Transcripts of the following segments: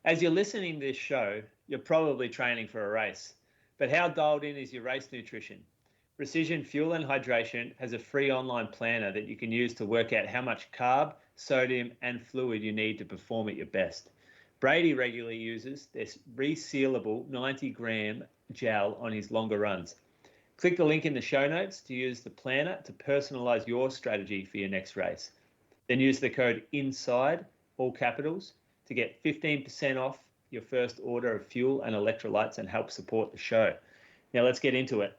As you're listening to this show, you're probably training for a race. But how dialed in is your race nutrition? Precision Fuel and Hydration has a free online planner that you can use to work out how much carb, sodium, and fluid you need to perform at your best. Brady regularly uses this resealable 90-gram gel on his longer runs. Click the link in the show notes to use the planner to personalize your strategy for your next race. Then use the code INSIDE, all capitals, to get 15% off your first order of fuel and electrolytes and help support the show. Now let's get into it.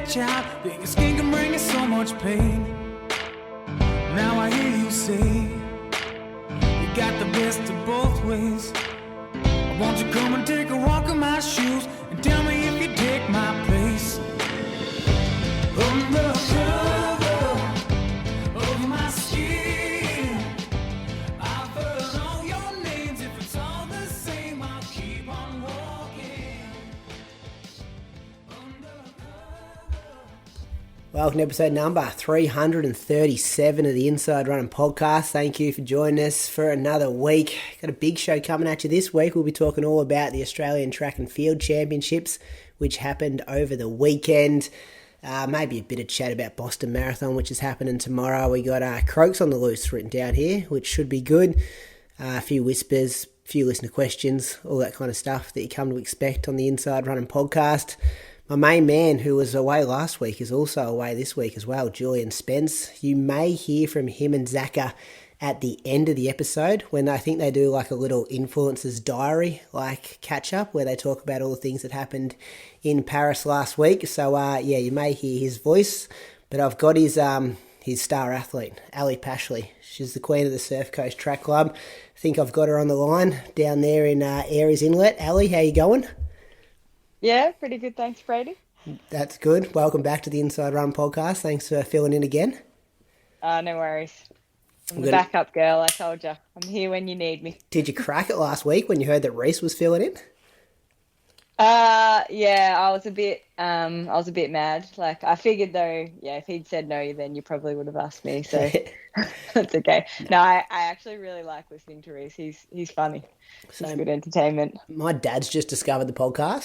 Child, that your skin can bring you so much pain. Now I hear you say you got the best of both ways. Won't you come and take a walk in my shoes and tell me if you take my place? Under cover of my skin, I've heard all your names. If it's all the same, I'll keep on walking. Welcome to episode number 337 of the Inside Running Podcast. Thank you for joining us for another week. Got a big show coming at you this week. We'll be talking all about the Australian Track and Field Championships, which happened over the weekend. Maybe a bit of chat about Boston Marathon, which is happening tomorrow. We got Croaks on the Loose written down here, which should be good. A few whispers, a few listener questions, all that kind of stuff that you come to expect on the Inside Running Podcast. My main man, who was away last week, is also away this week as well, Julian Spence. You may hear from him and Zaka at the end of the episode when I think they do like a little influencer's diary, like catch-up, where they talk about all the things that happened in Paris last week. So, yeah, you may hear his voice, but I've got his star athlete, Ellie Pashley. She's the queen of the Surf Coast Track Club. I think I've got her on the line down there in Aries Inlet. Ellie, how you going? Yeah, pretty good. Thanks, Brady. That's good. Welcome back to the Inside Run Podcast. Thanks for filling in again. No worries. I'm the backup girl, I told you. I'm here when you need me. Did you crack it last week when you heard that Reese was filling in? Yeah, I was a bit mad. Like, I figured though, yeah, if he'd said no, then you probably would have asked me. So that's okay. No, I actually really like listening to Reese. He's funny. It's good entertainment. My dad's just discovered the podcast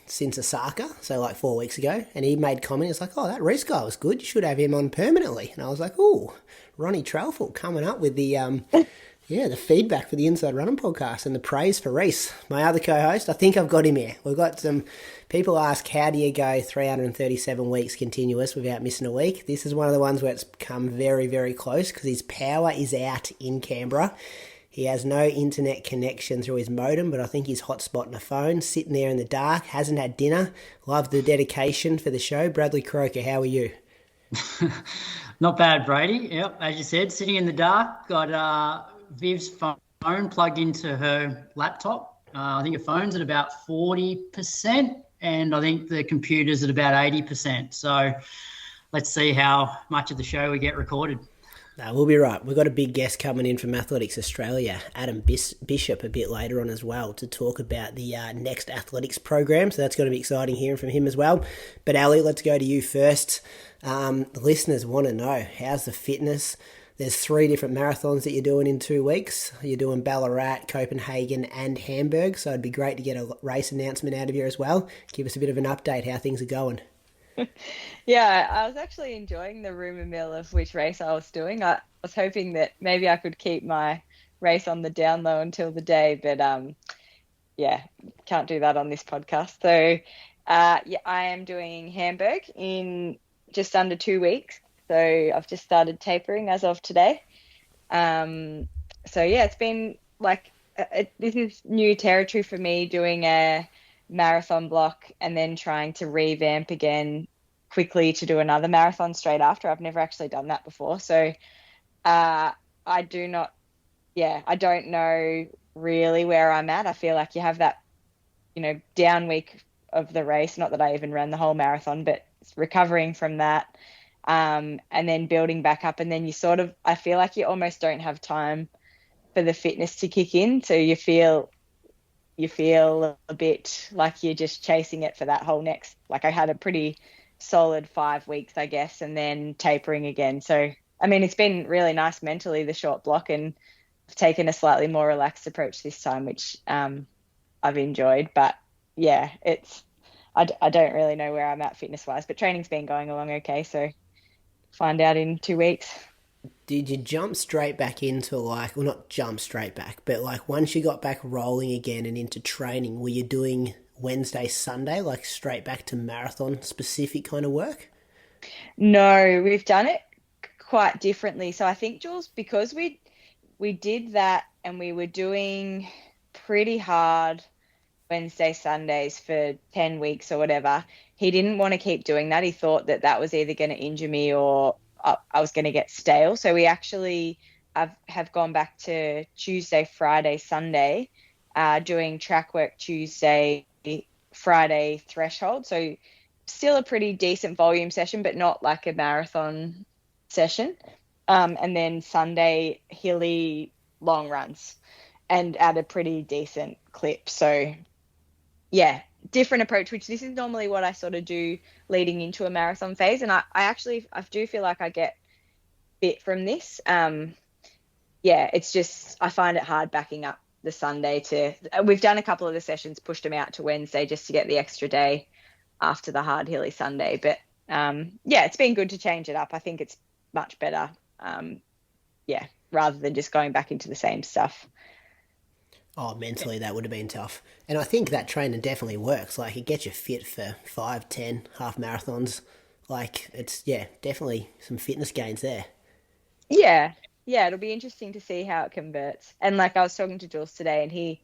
since Osaka, so like 4 weeks ago, and he made comment. It's like, oh, that Reese guy was good. You should have him on permanently. And I was like, oh, Ronnie Trelfall coming up with the the feedback for the Inside Running Podcast and the praise for Reese, my other co-host. I think I've got him here. We've got some people ask, how do you go 337 weeks continuous without missing a week? This is one of the ones where it's come very, very close because his power is out in Canberra. He has no internet connection through his modem, but I think he's hotspotting a phone, sitting there in the dark, hasn't had dinner. Love the dedication for the show. Bradley Croker, how are you? Not bad, Brady. Yep, as you said, sitting in the dark. Got Viv's phone plugged into her laptop. I think her phone's at about 40%, and I think the computer's at about 80%. So let's see how much of the show we get recorded. No, we'll be right. We've got a big guest coming in from Athletics Australia, Adam Bishop, a bit later on as well, to talk about the next athletics program. So that's going to be exciting hearing from him as well. But Ali, let's go to you first. The listeners want to know, how's the fitness? There's 3 different marathons that you're doing in 2 weeks. You're doing Ballarat, Copenhagen and Hamburg. So it'd be great to get a race announcement out of you as well. Give us a bit of an update how things are going. Yeah, I was actually enjoying the rumour mill of which race I was doing. I was hoping that maybe I could keep my race on the down low until the day, but yeah, can't do that on this podcast. So yeah, I am doing Hamburg in just under 2 weeks. So I've just started tapering as of today. So yeah, it's been like, this is new territory for me, doing a marathon block and then trying to revamp again quickly to do another marathon straight after. I've never actually done that before. So I don't know really where I'm at. I feel like you have that, down week of the race. Not that I even ran the whole marathon, but recovering from that, and then building back up. And then I feel like you almost don't have time for the fitness to kick in. So you feel a bit like you're just chasing it for that whole next, like I had a pretty solid 5 weeks, I guess, and then tapering again. So, I mean, it's been really nice mentally, the short block, and I've taken a slightly more relaxed approach this time, which I've enjoyed. But yeah, I don't really know where I'm at fitness wise, but training's been going along okay. So find out in 2 weeks. Did you jump straight back into not jump straight back, but once you got back rolling again and into training, were you doing Wednesday, Sunday, straight back to marathon specific kind of work? No, we've done it quite differently. So I think, Jules, because we did that and we were doing pretty hard Wednesday, Sundays for 10 weeks or whatever, he didn't want to keep doing that. He thought that was either going to injure me or I was going to get stale. So we actually have gone back to Tuesday, Friday, Sunday, doing track work Tuesday, Friday threshold. So still a pretty decent volume session, but not like a marathon session. And then Sunday, hilly long runs and at a pretty decent clip. So yeah, different approach, which this is normally what I sort of do leading into a marathon phase. And I do feel like I get fit from this. It's just, I find it hard backing up the Sunday we've done a couple of the sessions, pushed them out to Wednesday just to get the extra day after the hard hilly Sunday. But it's been good to change it up. I think it's much better. Rather than just going back into the same stuff. Oh, mentally that would have been tough. And I think that training definitely works. It gets you fit for 5, 10 half marathons. It's, definitely some fitness gains there. Yeah, it'll be interesting to see how it converts. And I was talking to Jules today, and he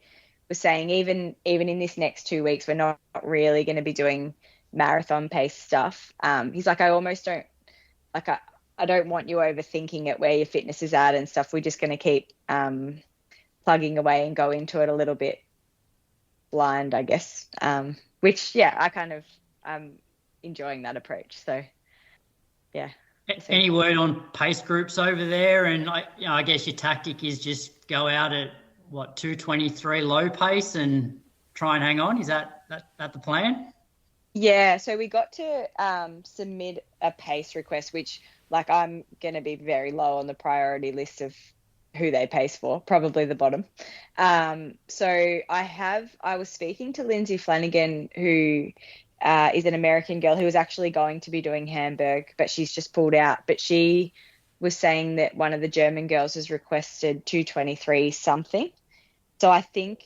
was saying even in this next 2 weeks, we're not really going to be doing marathon pace stuff. He's like, I almost don't, I don't want you overthinking it where your fitness is at and stuff. We're just going to keep plugging away and go into it a little bit blind, I guess. Which, I kind of enjoying that approach. So, yeah. Any word on pace groups over there? And I guess your tactic is just go out at 2:23 low pace and try and hang on. Is that the plan? Yeah. So we got to submit a pace request, which I'm going to be very low on the priority list of who they pace for, probably the bottom. So I was speaking to Lindsay Flanagan, who is an American girl who was actually going to be doing Hamburg, but she's just pulled out. But she was saying that one of the German girls has requested 2:23 something. So I think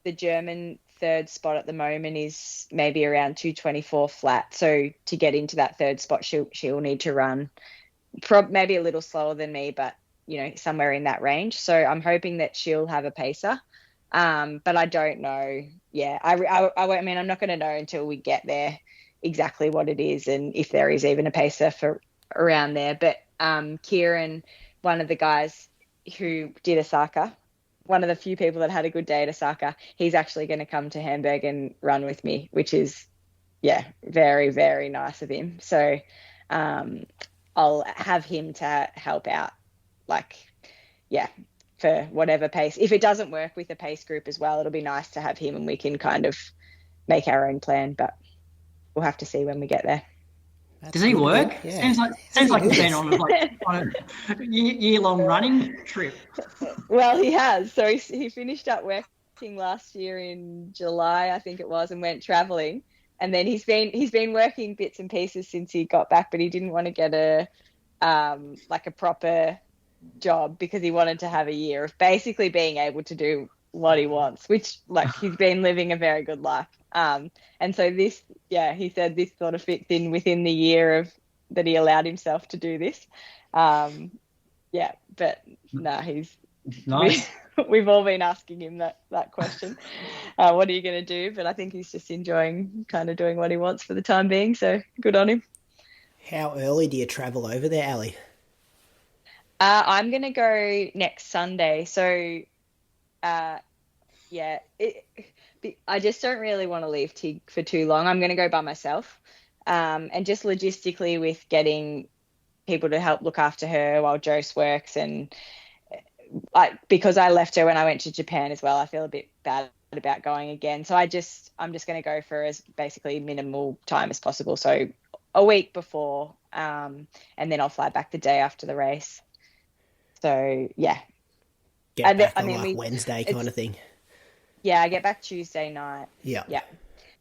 the German third spot at the moment is maybe around 2:24 flat. So to get into that third spot, she'll need to run maybe a little slower than me, but somewhere in that range. So I'm hoping that she'll have a pacer. But I don't know. Yeah, I mean, I'm not going to know until we get there exactly what it is and if there is even a pacer for around there. But Kieran, one of the guys who did Osaka, one of the few people that had a good day at Osaka, he's actually going to come to Hamburg and run with me, which is, very, very nice of him. So I'll have him to help out, for whatever pace. If it doesn't work with the pace group as well, it'll be nice to have him and we can kind of make our own plan, but we'll have to see when we get there. Does he work? Yeah. Seems like he's been on a year-long running trip. Well, he has. So he finished up working last year in July, I think it was, and went traveling. And then he's been working bits and pieces since he got back, but he didn't want to get a proper job because he wanted to have a year of basically being able to do what he wants, which he's been living a very good life. And so this, he said this sort of fits in within the year of that he allowed himself to do this. But no, he's nice. We've all been asking him that question. What are you going to do? But I think he's just enjoying kind of doing what he wants for the time being. So good on him. How early do you travel over there, Ellie? I'm going to go next Sunday. So Yeah, I just don't really want to leave Tig for too long. I'm going to go by myself. And just logistically with getting people to help look after her while Jose works, and because I left her when I went to Japan as well, I feel a bit bad about going again. So I'm just going to go for as basically minimal time as possible. So a week before, and then I'll fly back the day after the race. So yeah. Get back on Wednesday kind of thing. Yeah, I get back Tuesday night. Yeah. Yeah.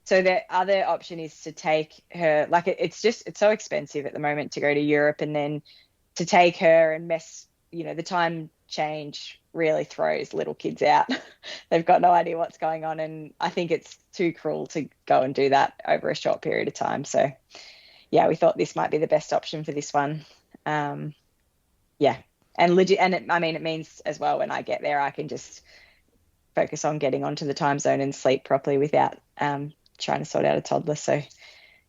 So the other option is to take her, like it's so expensive at the moment to go to Europe, and then to take her and mess, the time change really throws little kids out. They've got no idea what's going on, and I think it's too cruel to go and do that over a short period of time. So yeah, we thought this might be the best option for this one. Yeah. And it means as well, when I get there, I can just focus on getting onto the time zone and sleep properly without trying to sort out a toddler. So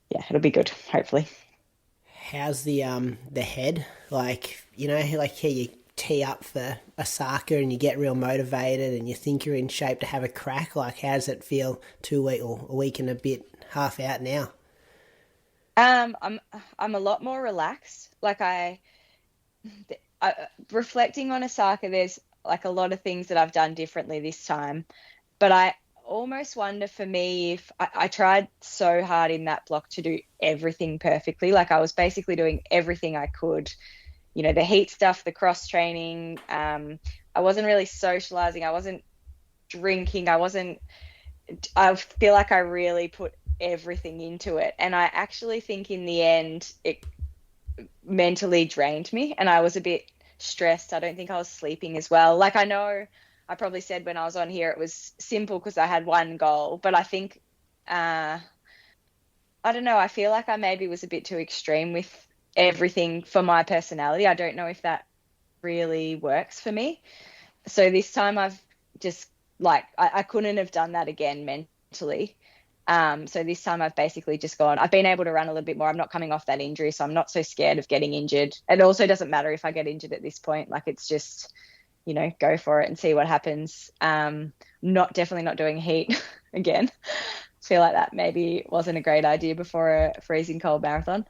yeah, it'll be good, hopefully. How's the head? Like, here you tee up for Osaka and you get real motivated and you think you're in shape to have a crack. Like, how does it feel 2 weeks or a week and a bit half out now? I'm a lot more relaxed. Like I reflecting on Osaka, there's like a lot of things that I've done differently this time, but I almost wonder, for me, if I tried so hard in that block to do everything perfectly. Like I was basically doing everything I could, the heat stuff, the cross training. I wasn't really socializing. I wasn't drinking. I feel like I really put everything into it. And I actually think in the end, it mentally drained me, and I was a bit stressed. I don't think I was sleeping as well. Like I know I probably said when I was on here it was simple because I had one goal, but I think I don't know, I feel like I maybe was a bit too extreme with everything for my personality. I don't know if that really works for me. So this time I've just I couldn't have done that again mentally. So this time I've basically just I've been able to run a little bit more. I'm not coming off that injury, so I'm not so scared of getting injured. It also doesn't matter if I get injured at this point. Like it's just, go for it and see what happens. Definitely not doing heat again. I feel like that maybe wasn't a great idea before a freezing cold marathon.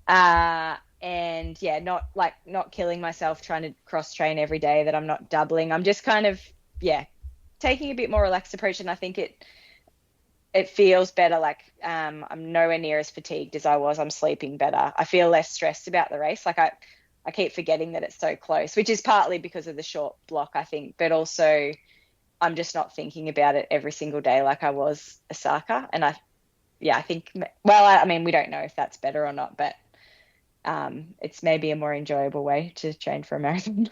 And yeah, not killing myself trying to cross train every day, that I'm not doubling. I'm just kind of, taking a bit more relaxed approach. And I think it feels better. Like I'm nowhere near as fatigued as I was. I'm sleeping better. I feel less stressed about the race. Like I keep forgetting that it's so close, which is partly because of the short block, I think, but also I'm just not thinking about it every single day like I was Osaka. And I think, we don't know if that's better or not, but it's maybe a more enjoyable way to train for a marathon.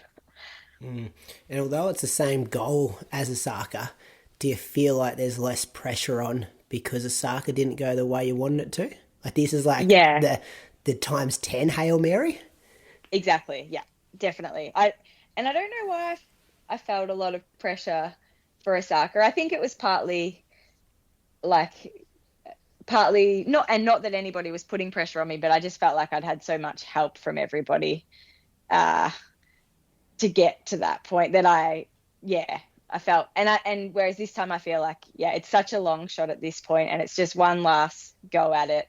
And although it's the same goal as Osaka, do you feel like there's less pressure on because Osaka didn't go the way you wanted it to? Like this is the times 10 Hail Mary? Exactly. Yeah, definitely. I don't know why I felt a lot of pressure for Osaka. I think it was partly not that anybody was putting pressure on me, but I just felt like I'd had so much help from everybody to get to that point that I felt, and whereas this time I feel like, it's such a long shot at this point and it's just one last go at it.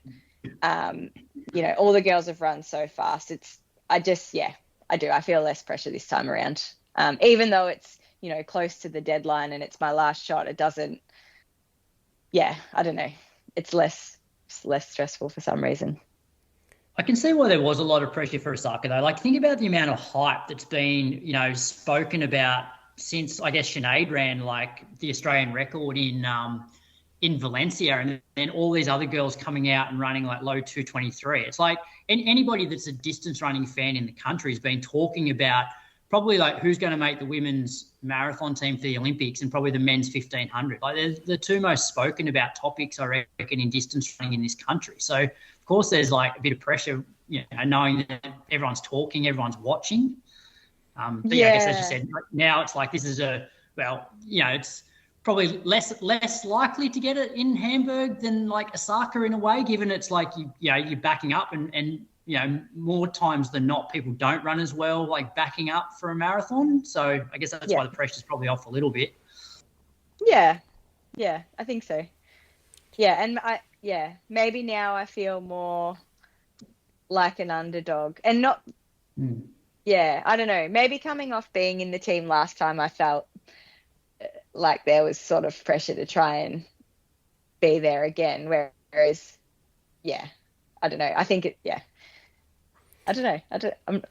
All the girls have run so fast. I do. I feel less pressure this time around. Even though it's, close to the deadline and it's my last shot, it doesn't, I don't know. It's less stressful for some reason. I can see why there was a lot of pressure for Osaka though. Like think about the amount of hype that's been, spoken about since I guess Sinead ran like the Australian record in Valencia, and then all these other girls coming out and running like low 2:23. It's like anybody that's a distance running fan in the country has been talking about probably like who's going to make the women's marathon team for the Olympics and probably the men's 1500. Like they're the two most spoken about topics, I reckon, in distance running in this country. So of course there's like a bit of pressure, knowing that everyone's talking, everyone's watching. But I guess as you said, now it's like this is it's probably less likely to get it in Hamburg than like Osaka in a way, given it's like you're backing up and more times than not people don't run as well like backing up for a marathon. So I guess that's why the pressure's probably off a little bit. Yeah, I think so. Yeah, and maybe now I feel more like an underdog, and not. Yeah, I don't know. Maybe coming off being in the team last time, I felt like there was sort of pressure to try and be there again. Whereas, yeah, I don't know. I think it. Yeah, I don't know.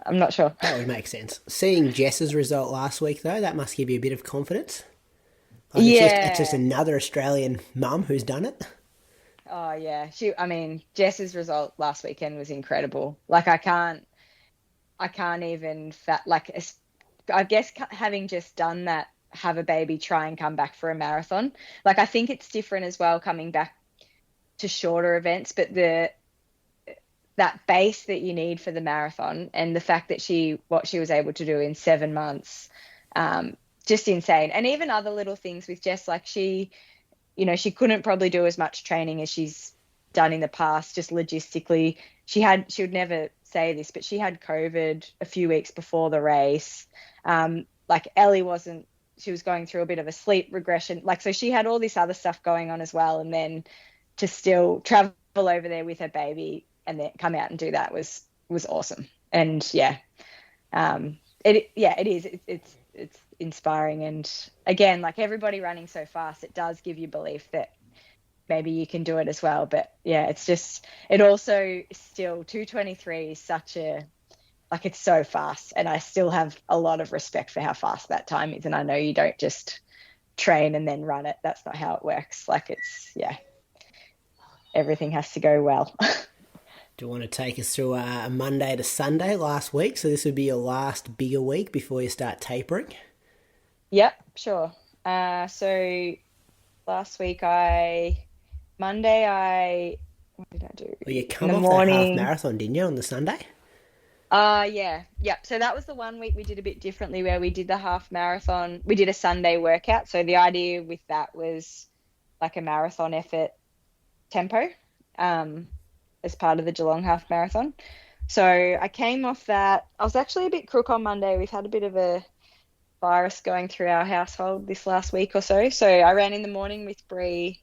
I'm not sure. That would make sense. Seeing Jess's result last week, though, that must give you a bit of confidence. Like it's just another Australian mum who's done it. Oh yeah, Jess's result last weekend was incredible. Like I can't even I guess having just done that, have a baby, try and come back for a marathon. Like I think it's different as well coming back to shorter events, but that base that you need for the marathon and the fact that what she was able to do in 7 months, just insane. And even other little things with Jess, like she couldn't probably do as much training as she's done in the past, just logistically. She would never say this, but she had COVID a few weeks before the race. Like Ellie she was going through a bit of a sleep regression. Like, so she had all this other stuff going on as well. And then to still travel over there with her baby and then come out and do that was awesome. And it is. It's inspiring. And again, like everybody running so fast, it does give you belief that maybe you can do it as well. But yeah, it also still 2:23 is such it's so fast, and I still have a lot of respect for how fast that time is. And I know you don't just train and then run it. That's not how it works. Like everything has to go well. Do you want to take us through a Monday to Sunday last week? So this would be your last bigger week before you start tapering. Yep, sure. So last week Monday, what did I do? Well, you come off that half marathon, didn't you, on the Sunday? Yeah. So that was the one week we did a bit differently, where we did the half marathon. We did a Sunday workout. So the idea with that was like a marathon effort tempo, as part of the Geelong half marathon. So I came off that. I was actually a bit crook on Monday. We've had a bit of a virus going through our household this last week or so. So I ran in the morning with Bree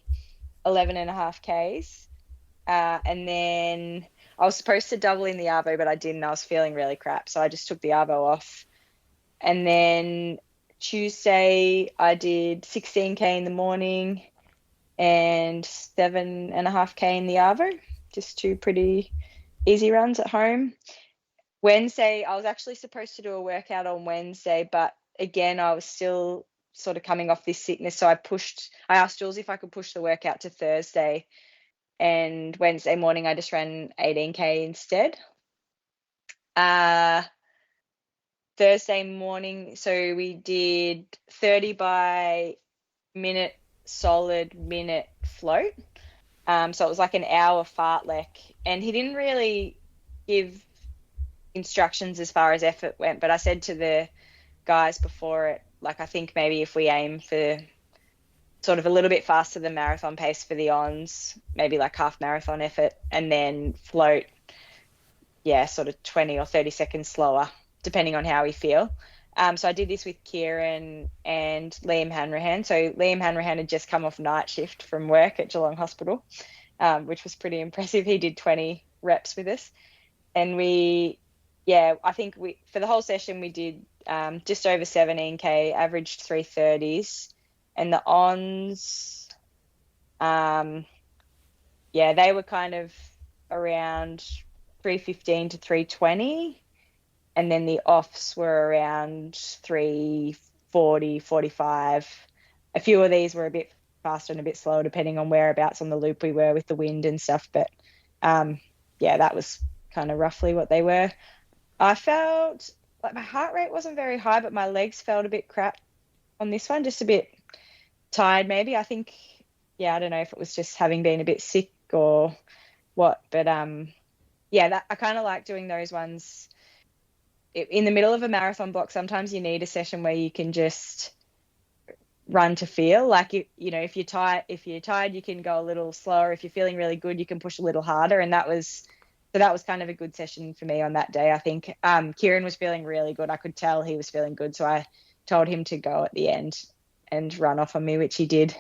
11.5 Ks. And then I was supposed to double in the Arvo, but I didn't. I was feeling really crap. So I just took the Arvo off. And then Tuesday I did 16K in the morning and 7.5K in the Arvo. Just 2 pretty easy runs at home. Wednesday, I was actually supposed to do a workout on Wednesday, but again, I was still sort of coming off this sickness. So I asked Jules if I could push the workout to Thursday, and Wednesday morning I just ran 18K instead. Thursday morning, so we did 30 by minute solid, minute float. So it was like an hour fartlek, and he didn't really give instructions as far as effort went, but I said to the guys before it, like, I think maybe if we aim for sort of a little bit faster than marathon pace for the ons, maybe like half marathon effort, and then float, sort of 20 or 30 seconds slower, depending on how we feel. So I did this with Kieran and Liam Hanrahan. So Liam Hanrahan had just come off night shift from work at Geelong Hospital, which was pretty impressive. He did 20 reps with us. And I think for the whole session, we did just over 17K, averaged 3:30s. And the ons, they were kind of around 3:15 to 3:20. And then the offs were around 3:40, 45. A few of these were a bit faster and a bit slower, depending on whereabouts on the loop we were with the wind and stuff. But, that was kind of roughly what they were. I felt like my heart rate wasn't very high, but my legs felt a bit crap on this one, just a bit tired maybe. I think, I don't know if it was just having been a bit sick or what. But, I kind of like doing those ones in the middle of a marathon block. Sometimes you need a session where you can just run to feel like if you're tired, you can go a little slower. If you're feeling really good, you can push a little harder. And that was kind of a good session for me on that day. I think Kieran was feeling really good. I could tell he was feeling good, so I told him to go at the end. and run off on me, which he did.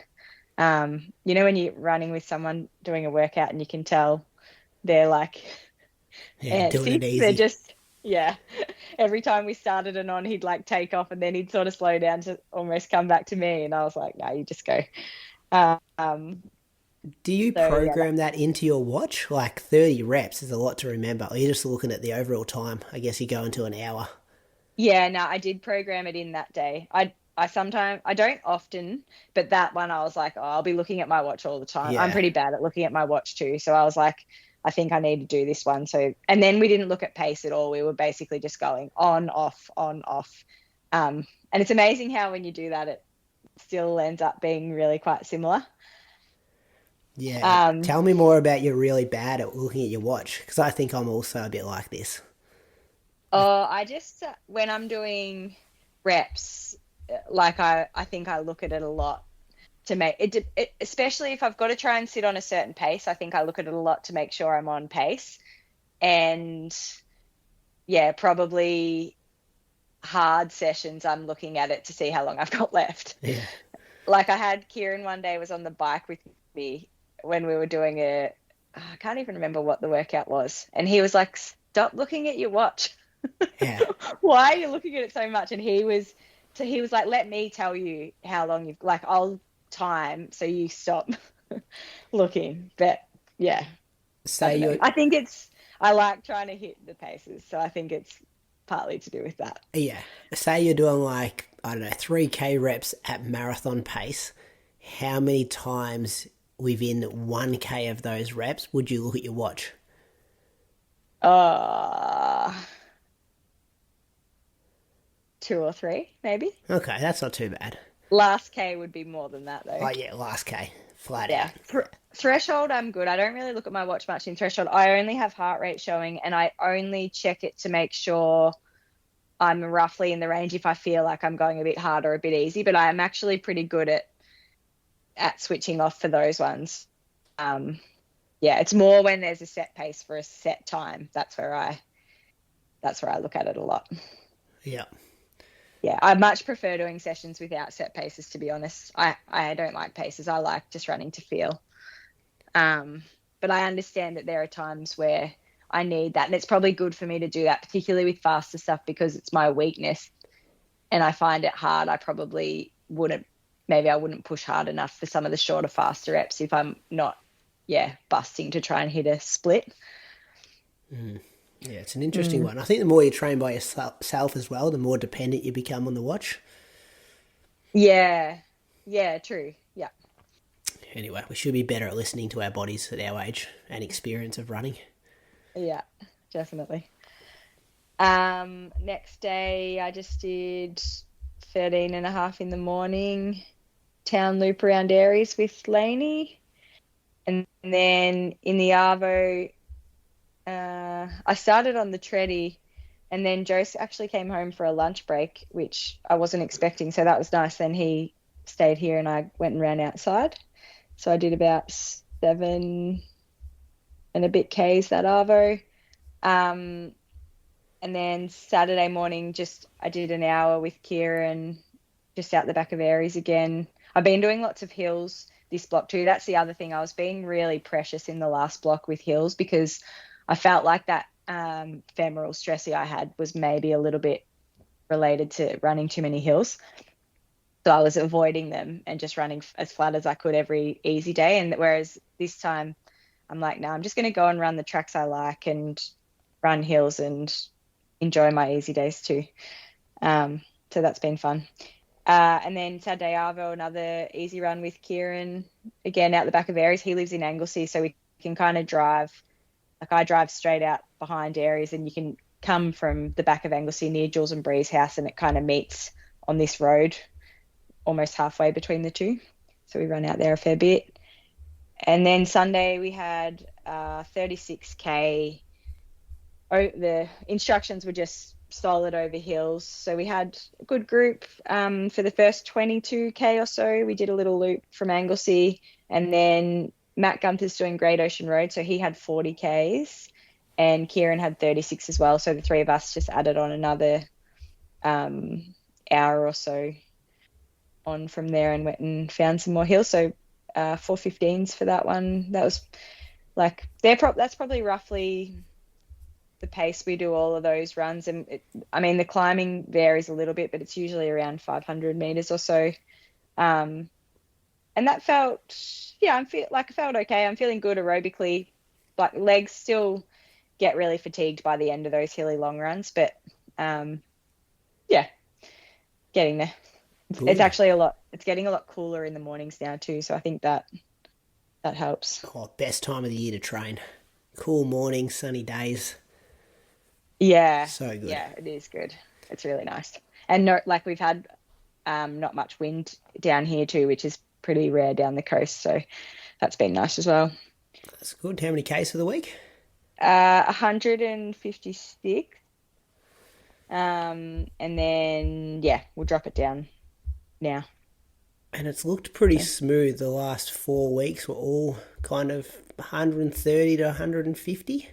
You know, when you're running with someone doing a workout and you can tell they're like doing it antsy. easy. They're just, yeah. Every time we started and on, he'd like take off and then he'd sort of slow down to almost come back to me. And I was like, no, you just go. Do you program that into your watch? Like 30 reps is a lot to remember. Or you're just looking at the overall time. I guess you go into an hour. Yeah, no, I did program it in that day. I sometimes, I don't often, but that one I was like, oh, I'll be looking at my watch all the time. Yeah. I'm pretty bad at looking at my watch too. So I was like, I think I need to do this one. So, and then we didn't look at pace at all. We were basically just going on, off, on, off. And it's amazing how when you do that, it still ends up being really quite similar. Yeah. Tell me more about you're really bad at looking at your watch, because I think I'm also a bit like this. I just, when I'm doing reps, like I think I look at it a lot to make it, especially if I've got to try and sit on a certain pace. I think I look at it a lot to make sure I'm on pace. And yeah, probably hard sessions, I'm looking at it to see how long I've got left. Yeah. Like I had Kieran one day was on the bike with me when we were doing I can't even remember what the workout was. And he was like, stop looking at your watch. Yeah. Why are you looking at it so much? And he was like, let me tell you how long you've, like, I'll time so you stop looking. But yeah, I think I like trying to hit the paces, so I think it's partly to do with that. Yeah. Say you're doing like, I don't know, 3K reps at marathon pace. How many times within 1K of those reps would you look at your watch? 2 or 3, maybe. Okay, that's not too bad. Last K would be more than that, though. Oh, yeah, last K. Flat Yeah. out. Threshold, I'm good. I don't really look at my watch much in threshold. I only have heart rate showing, and I only check it to make sure I'm roughly in the range if I feel like I'm going a bit hard or a bit easy. But I am actually pretty good at switching off for those ones. Yeah, it's more when there's a set pace for a set time. That's where I look at it a lot. Yeah. Yeah, I much prefer doing sessions without set paces, to be honest. I don't like paces. I like just running to feel. But I understand that there are times where I need that. And it's probably good for me to do that, particularly with faster stuff, because it's my weakness and I find it hard. I probably wouldn't push hard enough for some of the shorter, faster reps if I'm not, busting to try and hit a split. Yeah, it's an interesting one. I think the more you train by yourself as well, the more dependent you become on the watch. Yeah, true. Yeah. Anyway, we should be better at listening to our bodies at our age and experience of running. Yeah, definitely. Next day, I just did 13.5 in the morning, town loop around Aries with Lainey. And then in the Arvo, I started on the treadie, and then Joe actually came home for a lunch break, which I wasn't expecting. So that was nice. Then he stayed here and I went and ran outside. So I did about 7 and a bit Ks that Arvo. And then Saturday morning, I did an hour with Kieran just out the back of Aries again. I've been doing lots of hills this block too. That's the other thing. I was being really precious in the last block with hills because I felt like that femoral stress I had was maybe a little bit related to running too many hills. So I was avoiding them and just running as flat as I could every easy day. And whereas this time I'm like, no, I'm just going to go and run the tracks I like and run hills and enjoy my easy days too. So that's been fun. And then Saturday Arvo, another easy run with Kieran, again out the back of Aries. He lives in Anglesey, so we can kind of drive. Like I drive straight out behind Aries, and you can come from the back of Anglesey near Jules and Bree's house, and it kind of meets on this road almost halfway between the two. So we run out there a fair bit. And then Sunday we had 36K. The instructions were just solid over hills. So we had a good group for the first 22K or so. We did a little loop from Anglesey, and then Matt Gunther's doing Great Ocean Road, so he had 40Ks, and Kieran had 36 as well. So the three of us just added on another hour or so on from there and went and found some more hills. So 4:15s for that one. That was like that's probably roughly the pace we do all of those runs. And the climbing varies a little bit, but it's usually around 500 meters or so. And that felt, I felt okay. I'm feeling good aerobically. Like legs still get really fatigued by the end of those hilly long runs, but getting there. It's actually it's getting a lot cooler in the mornings now too. So I think that helps. Oh, best time of the year to train. Cool mornings, sunny days. Yeah. So good. Yeah, it is good. It's really nice. And we've had not much wind down here too, which is pretty rare down the coast. So that's been nice as well. That's good. How many Ks for the week? 156. And then, we'll drop it down now. And it's looked pretty smooth the last 4 weeks. We're all kind of 130 to 150.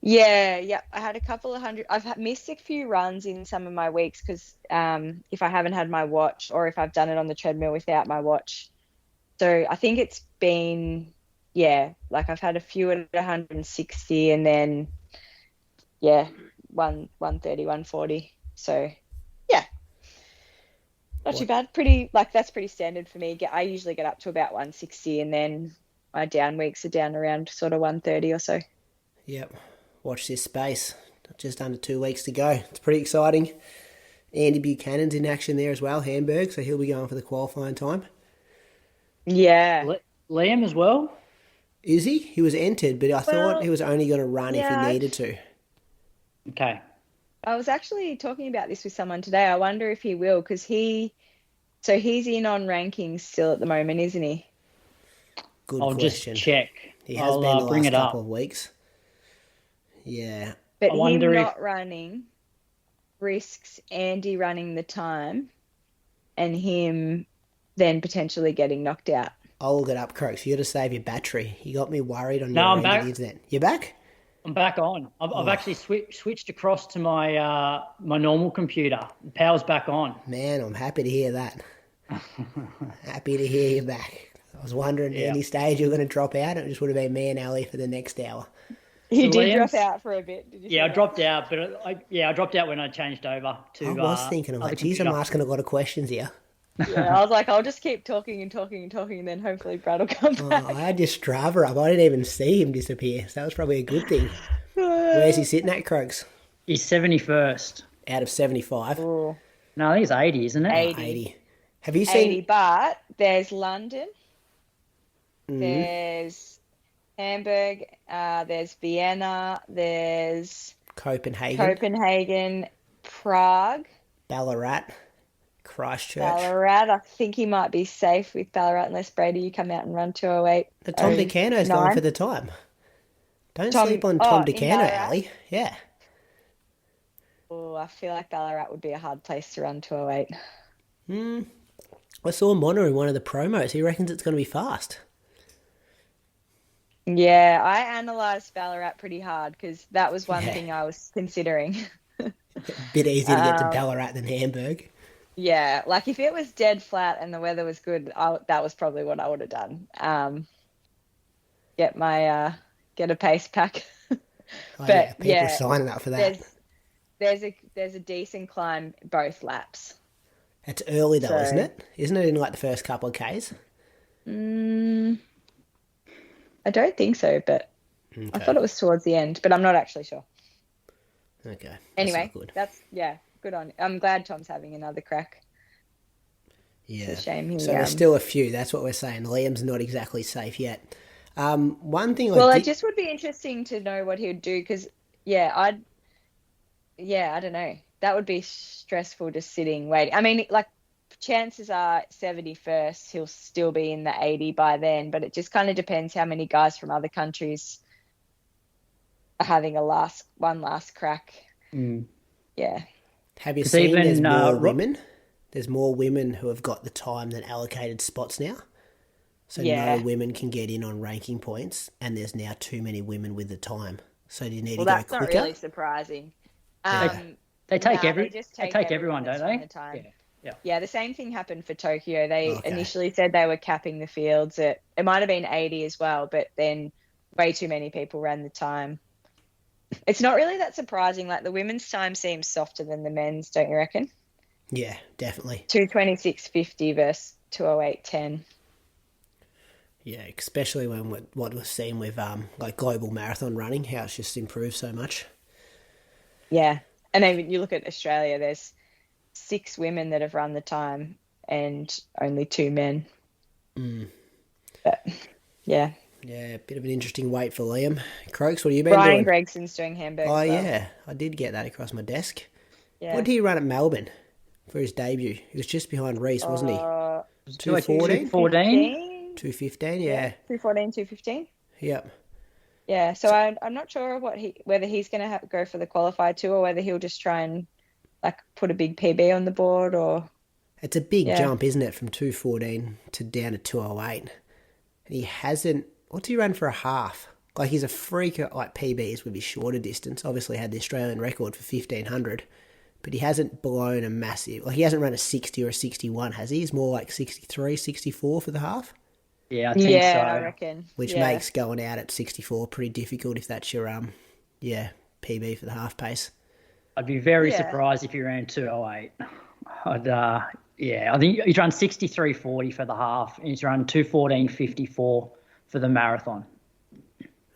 Yeah. I had a couple of hundred. I've missed a few runs in some of my weeks because if I haven't had my watch or if I've done it on the treadmill without my watch. So I think it's been, I've had a few at 160 and then, 130, 140. So, not too bad. That's pretty standard for me. I usually get up to about 160 and then my down weeks are down around sort of 130 or so. Yep. Watch this space. Just under 2 weeks to go. It's pretty exciting. Andy Buchanan's in action there as well, Hamburg, so he'll be going for the qualifying time. Yeah. Liam as well? Is he? He was entered, but I thought he was only going to run if he needed to. Okay. I was actually talking about this with someone today. I wonder if he will, because he's in on rankings still at the moment, isn't he? Good I'll question. Just check. He has been the bring last it couple up. of weeks. Yeah. But him not running risks Andy running the time and him then potentially getting knocked out. I'll look it up, Croaks. You got to save your battery. You got me worried on I'm your back. internet. You're back? I'm back on. I've actually switched across to my my normal computer. The power's back on. Man, I'm happy to hear that. Happy to hear you back. I was wondering at any stage you were going to drop out. It just would have been me and Ellie for the next hour. You did drop out for a bit, did you? Yeah, I dropped out, but I dropped out when I changed over to. I was thinking, I'm like, geez, I'm asking a lot of questions here. Yeah, I was like, I'll just keep talking, and then hopefully Brad will come back. I had your Strava up. I didn't even see him disappear, so that was probably a good thing. Where's he sitting at, Croaks? He's 71st. Out of 75? Ooh. No, I think it's 80, isn't it? 80. Have you seen... 80, but there's London, there's Hamburg, there's Vienna, there's Copenhagen, Prague, Ballarat, Christchurch. Ballarat. I think he might be safe with Ballarat unless Brady, you come out and run 208. The Tom Decano's going for the time. Don't sleep on Tom Decano, Ellie. Yeah. Oh, I feel like Ballarat would be a hard place to run 208. I saw Mono in one of the promos. He reckons it's going to be fast. Yeah, I analysed Ballarat pretty hard because that was one thing I was considering. Bit easier to get to Ballarat than Hamburg. Yeah, like if it was dead flat and the weather was good, that was probably what I would have done. Get a pace pack. People are signing up for that. There's a decent climb both laps. It's early though, isn't it? Isn't it in like the first couple of Ks? I don't think so, but I thought it was towards the end, but I'm not actually sure. Okay. Anyway, good. Good on. I'm glad Tom's having another crack. Yeah. It's a shame. So there's still a few. That's what we're saying. Liam's not exactly safe yet. One thing. It just would be interesting to know what he would do because, I don't know. That would be stressful just sitting waiting. I mean, like chances are 71st he'll still be in the 80 by then, but it just kind of depends how many guys from other countries are having one last crack. Yeah. Have you seen there's more women? There's more women who have got the time than allocated spots now. So no women can get in on ranking points, and there's now too many women with the time. So do you need to go quicker? That's not really surprising. They take everyone, don't they? The time. Yeah, the same thing happened for Tokyo. They Okay. initially said they were capping the fields at, it might have been 80 as well, but then way too many people ran the time. It's not really that surprising. Like the women's time seems softer than the men's, don't you reckon? Yeah, definitely. 2:26.50 versus 2:08.10. Yeah, especially when what we're seeing with like global marathon running, how it's just improved so much. Yeah. And then you look at Australia, there's 6 women that have run the time and only 2 men. But yeah. Yeah, a bit of an interesting wait for Liam. Croaks, what have you been Brian doing? Gregson's doing Hamburg. Oh, as well. yeah, I did get that across my desk. Yeah. What did he run at Melbourne for his debut? He was just behind Reese, wasn't he? 2:14? 2:14. 2:15, yeah. 2:14, 2:15. Yep. Yeah, so I'm not sure whether he's going to go for the qualified too, or whether he'll just try and like put a big PB on the board, or It's a big jump, isn't it, from 2:14 to down to 2:08. And he hasn't... What's he run for a half? Like, he's a freak at, like, PBs with his shorter distance. Obviously had the Australian record for 1,500. But he hasn't blown a massive... Like, he hasn't run a 60 or a 61, has he? He's more like 63, 64 for the half. Yeah, I think so. I reckon. Which makes going out at 64 pretty difficult if that's your, PB for the half pace. I'd be very surprised if he ran 2:08. I think he's run 63.40 for the half, and he's run 2:14.54 for the marathon.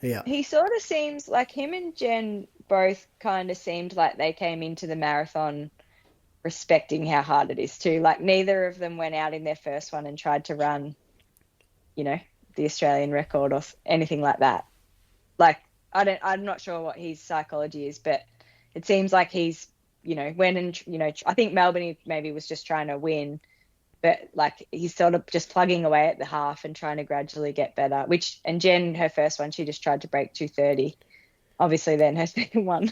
Yeah. He sort of seems like him and Jen both kind of seemed like they came into the marathon respecting how hard it is too. Like neither of them went out in their first one and tried to run, the Australian record or anything like that. Like I'm not sure what his psychology is, but it seems like he's, went and, I think Melbourne maybe was just trying to win, but like he's sort of just plugging away at the half and trying to gradually get better, and Jen, her first one, she just tried to break 2:30. Obviously then her second one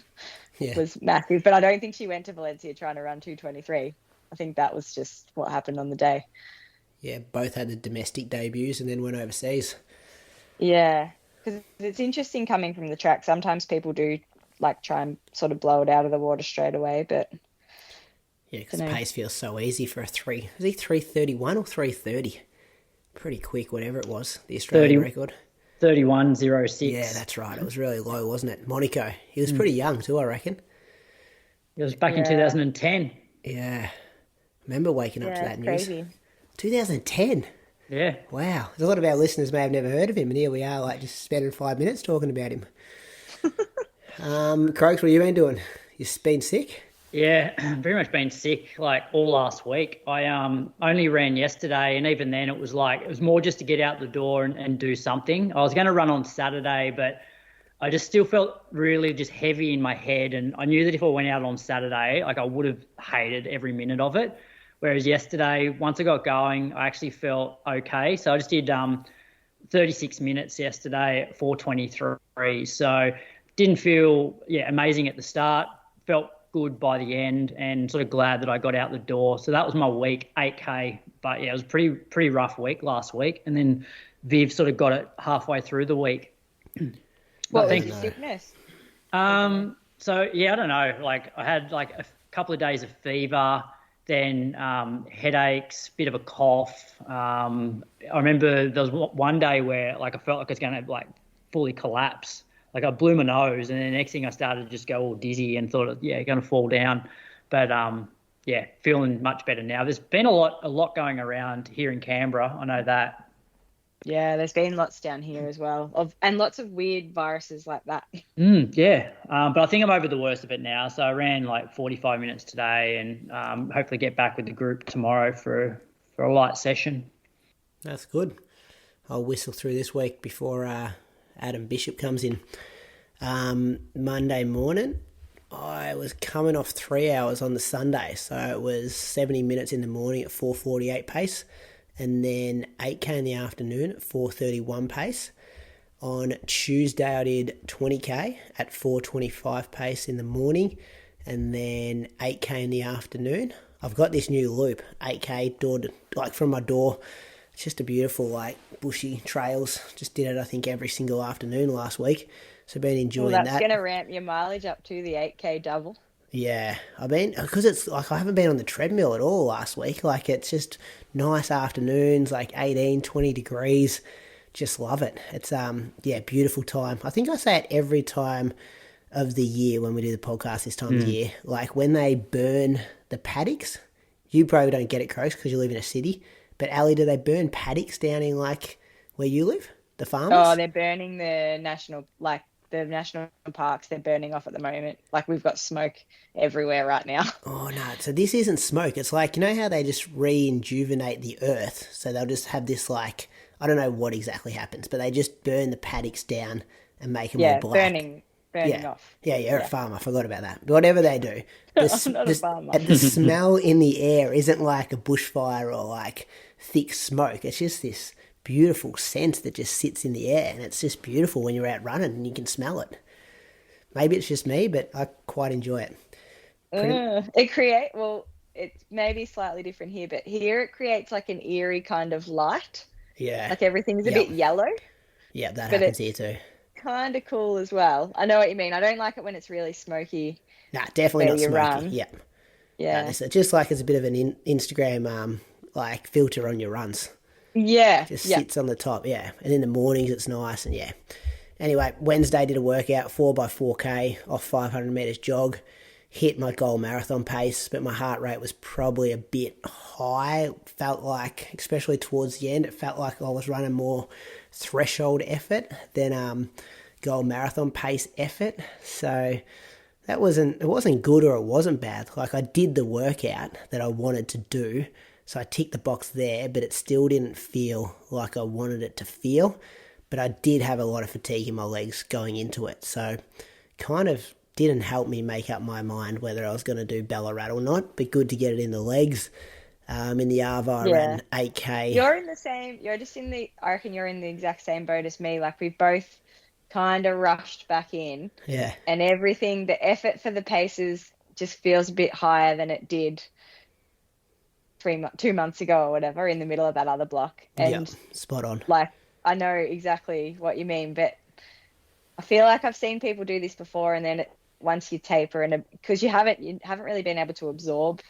was massive, but I don't think she went to Valencia trying to run 2:23. I think that was just what happened on the day. Yeah, both had the domestic debuts and then went overseas. Yeah, because it's interesting coming from the track. Sometimes people do like try and sort of blow it out of the water straight away, but yeah, because the pace feels so easy for a 3. Was he 3:31 or 3:30? Pretty quick, whatever it was, the Australian record. 31.06. Yeah, that's right. It was really low, wasn't it? Monaco. He was pretty young too, I reckon. It was back in 2010. Yeah. Remember waking up to that news. Crazy. 2010. Yeah. Wow. A lot of our listeners may have never heard of him, and here we are, like, just spending 5 minutes talking about him. Croaks, what have you been doing? You've been sick? Yeah, very much been sick like all last week. I only ran yesterday, and even then it was more just to get out the door and do something. I was going to run on Saturday, but I just still felt really just heavy in my head, and I knew that if I went out on Saturday, like I would have hated every minute of it. Whereas yesterday, once I got going, I actually felt okay. So I just did 36 minutes yesterday at 4:23. So didn't feel amazing at the start. Felt good by the end, and sort of glad that I got out the door. So that was my week, 8K. But yeah, it was a pretty rough week last week. And then Viv sort of got it halfway through the week. What was your sickness? So yeah, I don't know. Like I had like a couple of days of fever, then headaches, bit of a cough. I remember there was one day where like I felt like I was going to like fully collapse. Like I blew my nose, and then the next thing I started to just go all dizzy and thought, going to fall down. But feeling much better now. There's been a lot going around here in Canberra. I know that. Yeah, there's been lots down here as well, and lots of weird viruses like that. But I think I'm over the worst of it now. So I ran like 45 minutes today, and hopefully get back with the group tomorrow for a light session. That's good. I'll whistle through this week before Adam Bishop comes in. Monday morning, I was coming off 3 hours on the Sunday, so it was 70 minutes in the morning at 4:48 pace, and then 8K in the afternoon at 4:31 pace. On Tuesday, I did 20K at 4:25 pace in the morning, and then 8K in the afternoon. I've got this new loop, 8K door to, like from my door. It's just a beautiful, like, bushy trails. Just did it, I think, every single afternoon last week. So been enjoying that. That's going to ramp your mileage up to the 8K double. Yeah, I mean, because it's like I haven't been on the treadmill at all last week. Like it's just nice afternoons, like 18, 20 degrees. Just love it. It's yeah, beautiful time. I think I say it every time of the year when we do the podcast this time of year. Like when they burn the paddocks, you probably don't get it, Croaks, because you live in a city. But Ellie, do they burn paddocks down in like where you live? The farmers? Oh, they're burning the national parks. They're burning off at the moment. Like we've got smoke everywhere right now. Oh no, so this isn't smoke. It's like, you know how they just rejuvenate the earth? So they'll just have this like, I don't know what exactly happens, but they just burn the paddocks down and make them all black. burning off. Yeah, you're a farmer. I forgot about that. But whatever they do, I'm not a farmer. the smell in the air isn't like a bushfire or like thick smoke. It's just this beautiful scent that just sits in the air, and it's just beautiful when you're out running and you can smell it. Maybe it's just me, but I quite enjoy it. It's maybe slightly different here, but here it creates like an eerie kind of light. Yeah. Like everything's a bit yellow. Yeah, that happens here too. Kind of cool as well. I know what you mean. I don't like it when it's really smoky. Nah, definitely not smoky. Run. Yeah. Yeah. It's just like it's a bit of an Instagram like filter on your runs. Yeah. Just sits on the top, yeah. And in the mornings it's nice, and yeah. Anyway, Wednesday did a workout, 4x4K off 500 metres jog. Hit my goal marathon pace, but my heart rate was probably a bit high. Felt like, especially towards the end, it felt like I was running more threshold effort than goal marathon pace effort. So it wasn't good or it wasn't bad. Like I did the workout that I wanted to do, so I ticked the box there, but it still didn't feel like I wanted it to feel. But I did have a lot of fatigue in my legs going into it, so kind of didn't help me make up my mind whether I was going to do Ballarat or not, but good to get it in the legs. In the Arvo, I ran 8K. I reckon you're in the exact same boat as me. Like we've both kind of rushed back in. Yeah. And everything, the effort for the paces just feels a bit higher than it did 2 months ago or whatever in the middle of that other block. And spot on. Like, I know exactly what you mean, but I feel like I've seen people do this before, and then once you taper, and because you haven't really been able to absorb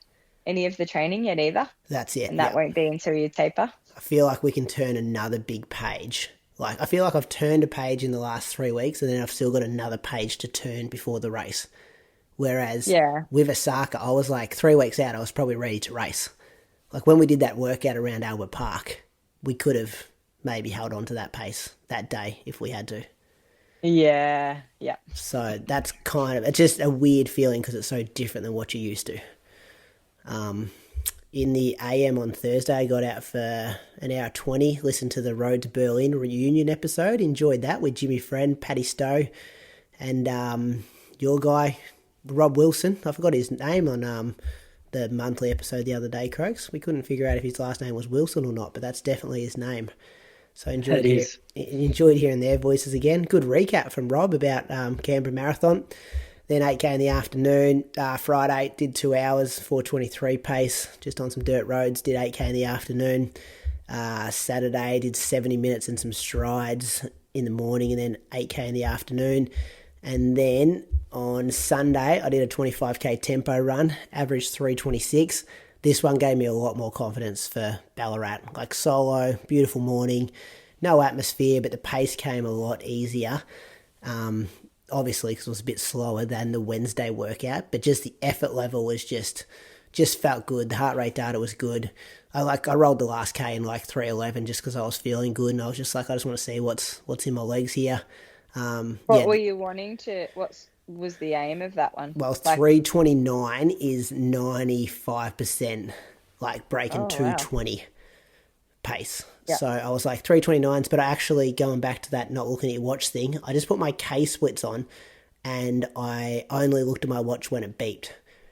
any of the training yet either. That's it. And that won't be until you taper. I feel like we can turn another big page. Like I feel like I've turned a page in the last 3 weeks, and then I've still got another page to turn before the race. Whereas with Osaka, I was like 3 weeks out, I was probably ready to race. Like when we did that workout around Albert Park, we could have maybe held on to that pace that day if we had to. Yeah. So that's it's just a weird feeling because it's so different than what you're used to. In the AM on Thursday, I got out for an hour 20, listened to the Road to Berlin reunion episode, enjoyed that with Jimmy Friend, Paddy Stowe, and your guy, Rob Wilson. I forgot his name on the monthly episode the other day, Croaks. We couldn't figure out if his last name was Wilson or not, but that's definitely his name. So enjoyed hearing their voices again. Good recap from Rob about Canberra Marathon. Then 8K in the afternoon. Friday, did 2 hours, 4:23 pace, just on some dirt roads. Did 8K in the afternoon. Saturday, did 70 minutes and some strides in the morning, and then 8K in the afternoon. And then on Sunday, I did a 25K tempo run, averaged 3:26. This one gave me a lot more confidence for Ballarat. Like solo, beautiful morning, no atmosphere, but the pace came a lot easier. Obviously, because it was a bit slower than the Wednesday workout, but just the effort level was just felt good. The heart rate data was good. I rolled the last K in like 3:11 just because I was feeling good, and I was just like, I just want to see what's in my legs here. What were you wanting to? What was the aim of that one? Well, 3:29 is 95%, like breaking 2:20 pace. Yep. So I was like 3:29s, but I actually, going back to that not looking at your watch thing, I just put my K splits on, and I only looked at my watch when it beeped.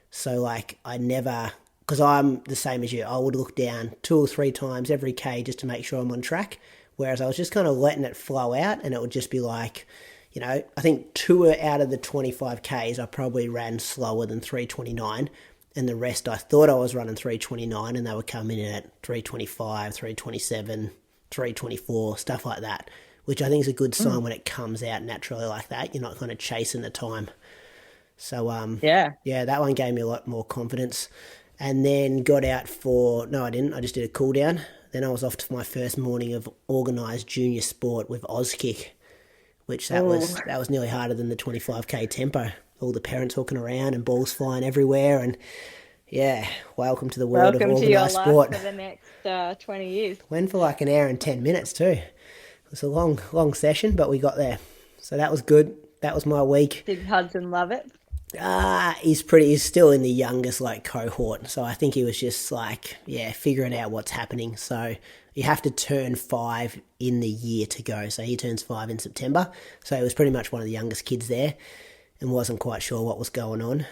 So like I never, because I'm the same as you, I would look down 2 or 3 times every K just to make sure I'm on track. Whereas I was just kind of letting it flow out, and it would just be like, I think 2 out of the 25 Ks I probably ran slower than 3:29, and the rest I thought I was running 3:29, and they were coming in at 3:25, 3:27, 3:24, stuff like that, which I think is a good sign when it comes out naturally like that. You're not kind of chasing the time. So, Yeah. that one gave me a lot more confidence. And then got out no, I didn't. I just did a cool down. Then I was off to my first morning of organised junior sport with Auskick, which that was nearly harder than the 25k tempo. All the parents hooking around and balls flying everywhere, and welcome to the world of organised sport. Welcome to your life for the next 20 years. Went for like an hour and 10 minutes too. It was a long session, but we got there. So that was good. That was my week. Did Hudson love it? He's still in the youngest cohort. So I think he was just figuring out what's happening. So you have to turn 5 in the year to go. So he turns 5 in September. So he was pretty much one of the youngest kids there and wasn't quite sure what was going on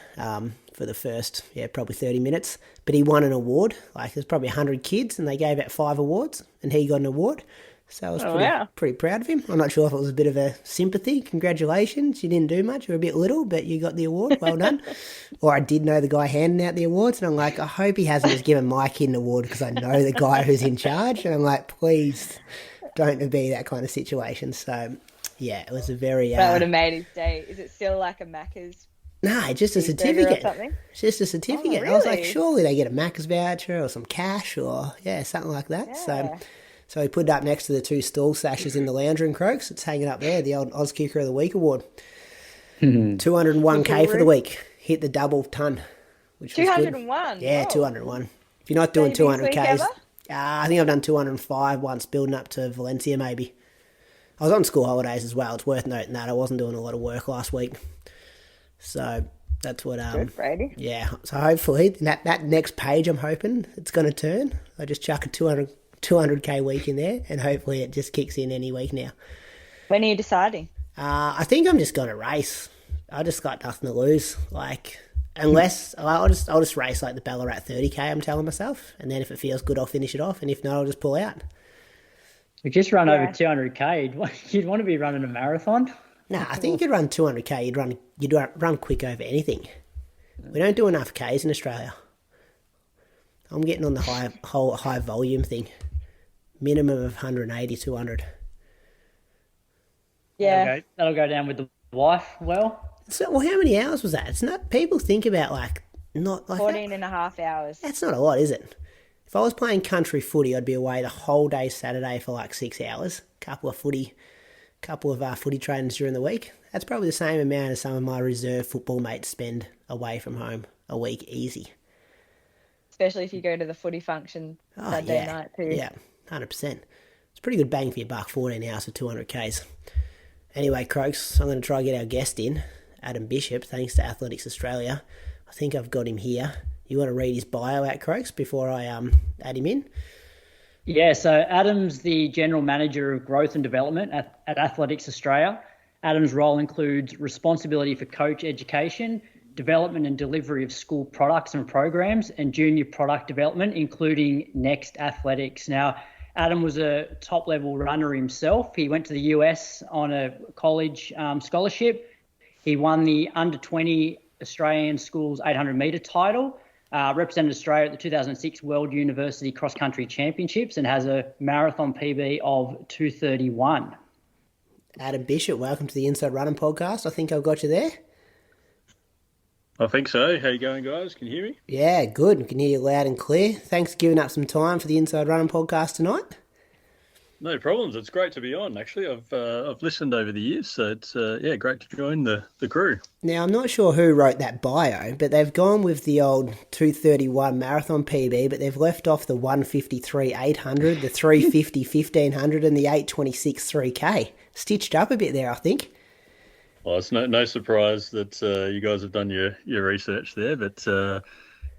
for the first, probably 30 minutes. But he won an award. There's probably 100 kids and they gave out 5 awards and he got an award. So I was pretty proud of him. I'm not sure if it was a bit of a sympathy. Congratulations. You didn't do much. You were a bit little, but you got the award. Well done. Or I did know the guy handing out the awards, and I'm like, I hope he hasn't just given my kid an award because I know the guy who's in charge. And I'm like, please don't be that kind of situation. So, it was a very... that would have made his day. Is it still like a Macca's? No, just a certificate. It's just a certificate. Oh, really? I was like, surely they get a Macca's voucher or some cash or, something like that. Yeah. So he put it up next to the 2 stall sashes in the lounge room, Croaks. It's hanging up there, the old Oz Kicker of the Week award. 201k for the week. Hit the double ton, which 201? Was good. Yeah, 201. If you're not doing 200Ks, I think I've done 205 once, building up to Valencia maybe. I was on school holidays as well. It's worth noting that. I wasn't doing a lot of work last week. So that's what... Good, Brady. Yeah, so hopefully that next page I'm hoping it's going to turn. I just chuck a 200k week in there, and hopefully it just kicks in any week now. When are you deciding? I think I'm just going to race. I just got nothing to lose. Unless I'll just race the Ballarat 30k. I'm telling myself, and then if it feels good, I'll finish it off, and if not, I'll just pull out. We just run over 200k. You'd want to be running a marathon. No, I think you could run 200k. You'd run quick over anything. We don't do enough k's in Australia. I'm getting on the high volume thing. Minimum of 180, 200. Yeah. That'll go down with the wife well. So, how many hours was that? It's not. People think about not 14 and a half hours. That's not a lot, is it? If I was playing country footy, I'd be away the whole day Saturday for 6 hours. Couple of footy trainings during the week. That's probably the same amount as some of my reserve football mates spend away from home a week, easy. Especially if you go to the footy function Sunday night too. Yeah, 100%. It's pretty good bang for your buck, 14 hours for 200Ks. Anyway, Croaks, I'm going to try and get our guest in, Adam Bishop, thanks to Athletics Australia. I think I've got him here. You want to read his bio out, Croaks, before I add him in? Yeah, so Adam's the General Manager of Growth and Development at Athletics Australia. Adam's role includes responsibility for coach education, development and delivery of school products and programs, and junior product development, including Next Athletics. Now, Adam was a top-level runner himself. He went to the US on a college scholarship. He won the under-20 Australian Schools 800-metre title, represented Australia at the 2006 World University Cross Country Championships, and has a marathon PB of 2:31. Adam Bishop, welcome to the Inside Running Podcast. I think I've got you there. I think so. How you going, guys? Can you hear me? Yeah, good. We can hear you loud and clear. Thanks for giving up some time for the Inside Running Podcast tonight. No problems. It's great to be on, actually. I've listened over the years, so it's great to join the crew. Now, I'm not sure who wrote that bio, but they've gone with the old 2:31 marathon PB, but they've left off the 1:53 800, the 3:50 1500, and the 8:26 3K. Stitched up a bit there, I think. Well, it's no surprise that you guys have done your research there, but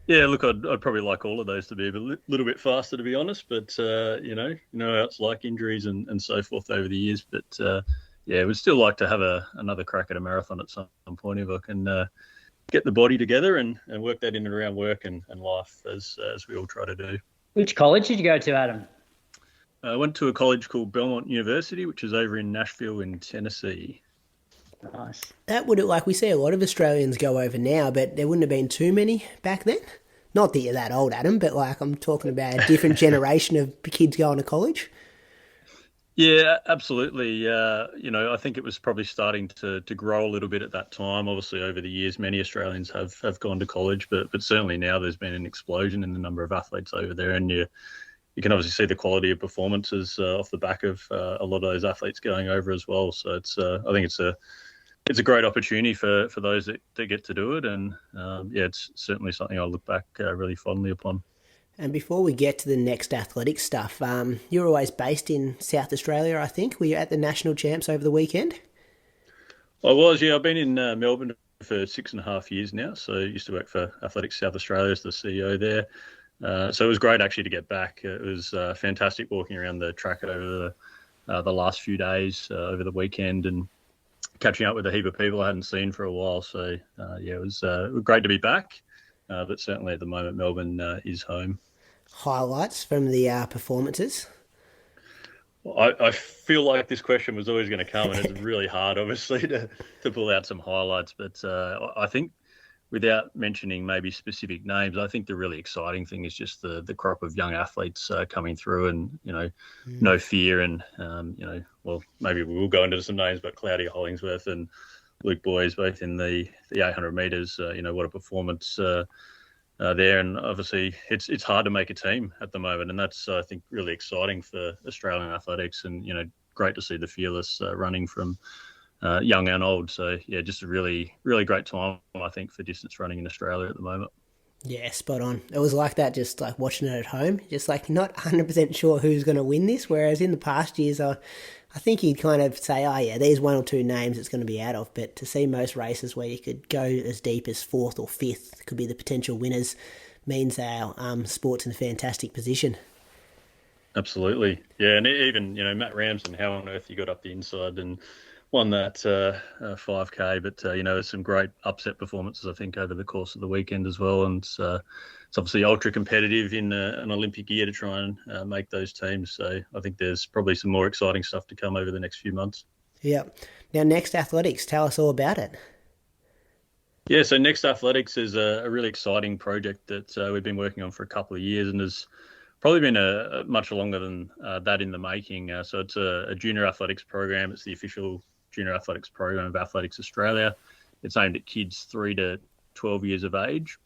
look, I'd probably like all of those to be a little bit faster, to be honest. But you know how it's like, injuries and so forth over the years. But we'd still like to have another crack at a marathon at some point if I can get the body together and work that in and around work and life as we all try to do. Which college did you go to, Adam? I went to a college called Belmont University, which is over in Nashville in Tennessee. Nice. That would, we see a lot of Australians go over now, but there wouldn't have been too many back then. Not that you're that old, Adam, but I'm talking about a different generation of kids going to college. Yeah, absolutely. I think it was probably starting to grow a little bit at that time. Obviously, over the years, many Australians have gone to college, but certainly now there's been an explosion in the number of athletes over there, and you can obviously see the quality of performances off the back of a lot of those athletes going over as well. So I think it's a great opportunity for those that get to do it, and it's certainly something I'll look back really fondly upon. And before we get to the next athletic stuff, you're always based in South Australia, I think. Were you at the National Champs over the weekend? I was, yeah. I've been in Melbourne for 6.5 years now. So I used to work for Athletics South Australia as the CEO there. So it was great actually to get back. It was fantastic walking around the track over the last few days over the weekend and catching up with a heap of people I hadn't seen for a while. So it was great to be back. But certainly at the moment, Melbourne is home. Highlights from the performances? I feel like this question was always going to come, and it's really hard, obviously, to pull out some highlights. But I think, without mentioning maybe specific names, I think the really exciting thing is just the crop of young athletes coming through, and no fear, and well, maybe we will go into some names, but Claudia Hollingsworth and Luke Boys, both in the 800 metres. What a performance there, and obviously it's hard to make a team at the moment, and that's I think really exciting for Australian athletics, and great to see the fearless running from young and old. So yeah, just a really, really great time I think for distance running in Australia at the moment. Yeah, spot on. It was like that, just like watching it at home, just like not 100% sure who's going to win this, whereas in the past years I think you'd kind of say, oh yeah, there's one or two names it's going to be out of, but to see most races where you could go as deep as 4th or 5th could be the potential winners means our sport's in a fantastic position. Absolutely. Yeah, and even, Matt Ramsden, how on earth he got up the inside and won that 5K, but, some great upset performances, I think, over the course of the weekend as well, and it's obviously ultra competitive in an Olympic year to try and make those teams. So I think there's probably some more exciting stuff to come over the next few months. Yeah. Now, Next Athletics, tell us all about it. Yeah, so Next Athletics is a really exciting project that we've been working on for a couple of years, and has probably been a much longer than that in the making. So it's a junior athletics program. It's the official junior athletics program of Athletics Australia. It's aimed at kids 3 to 12 years of age.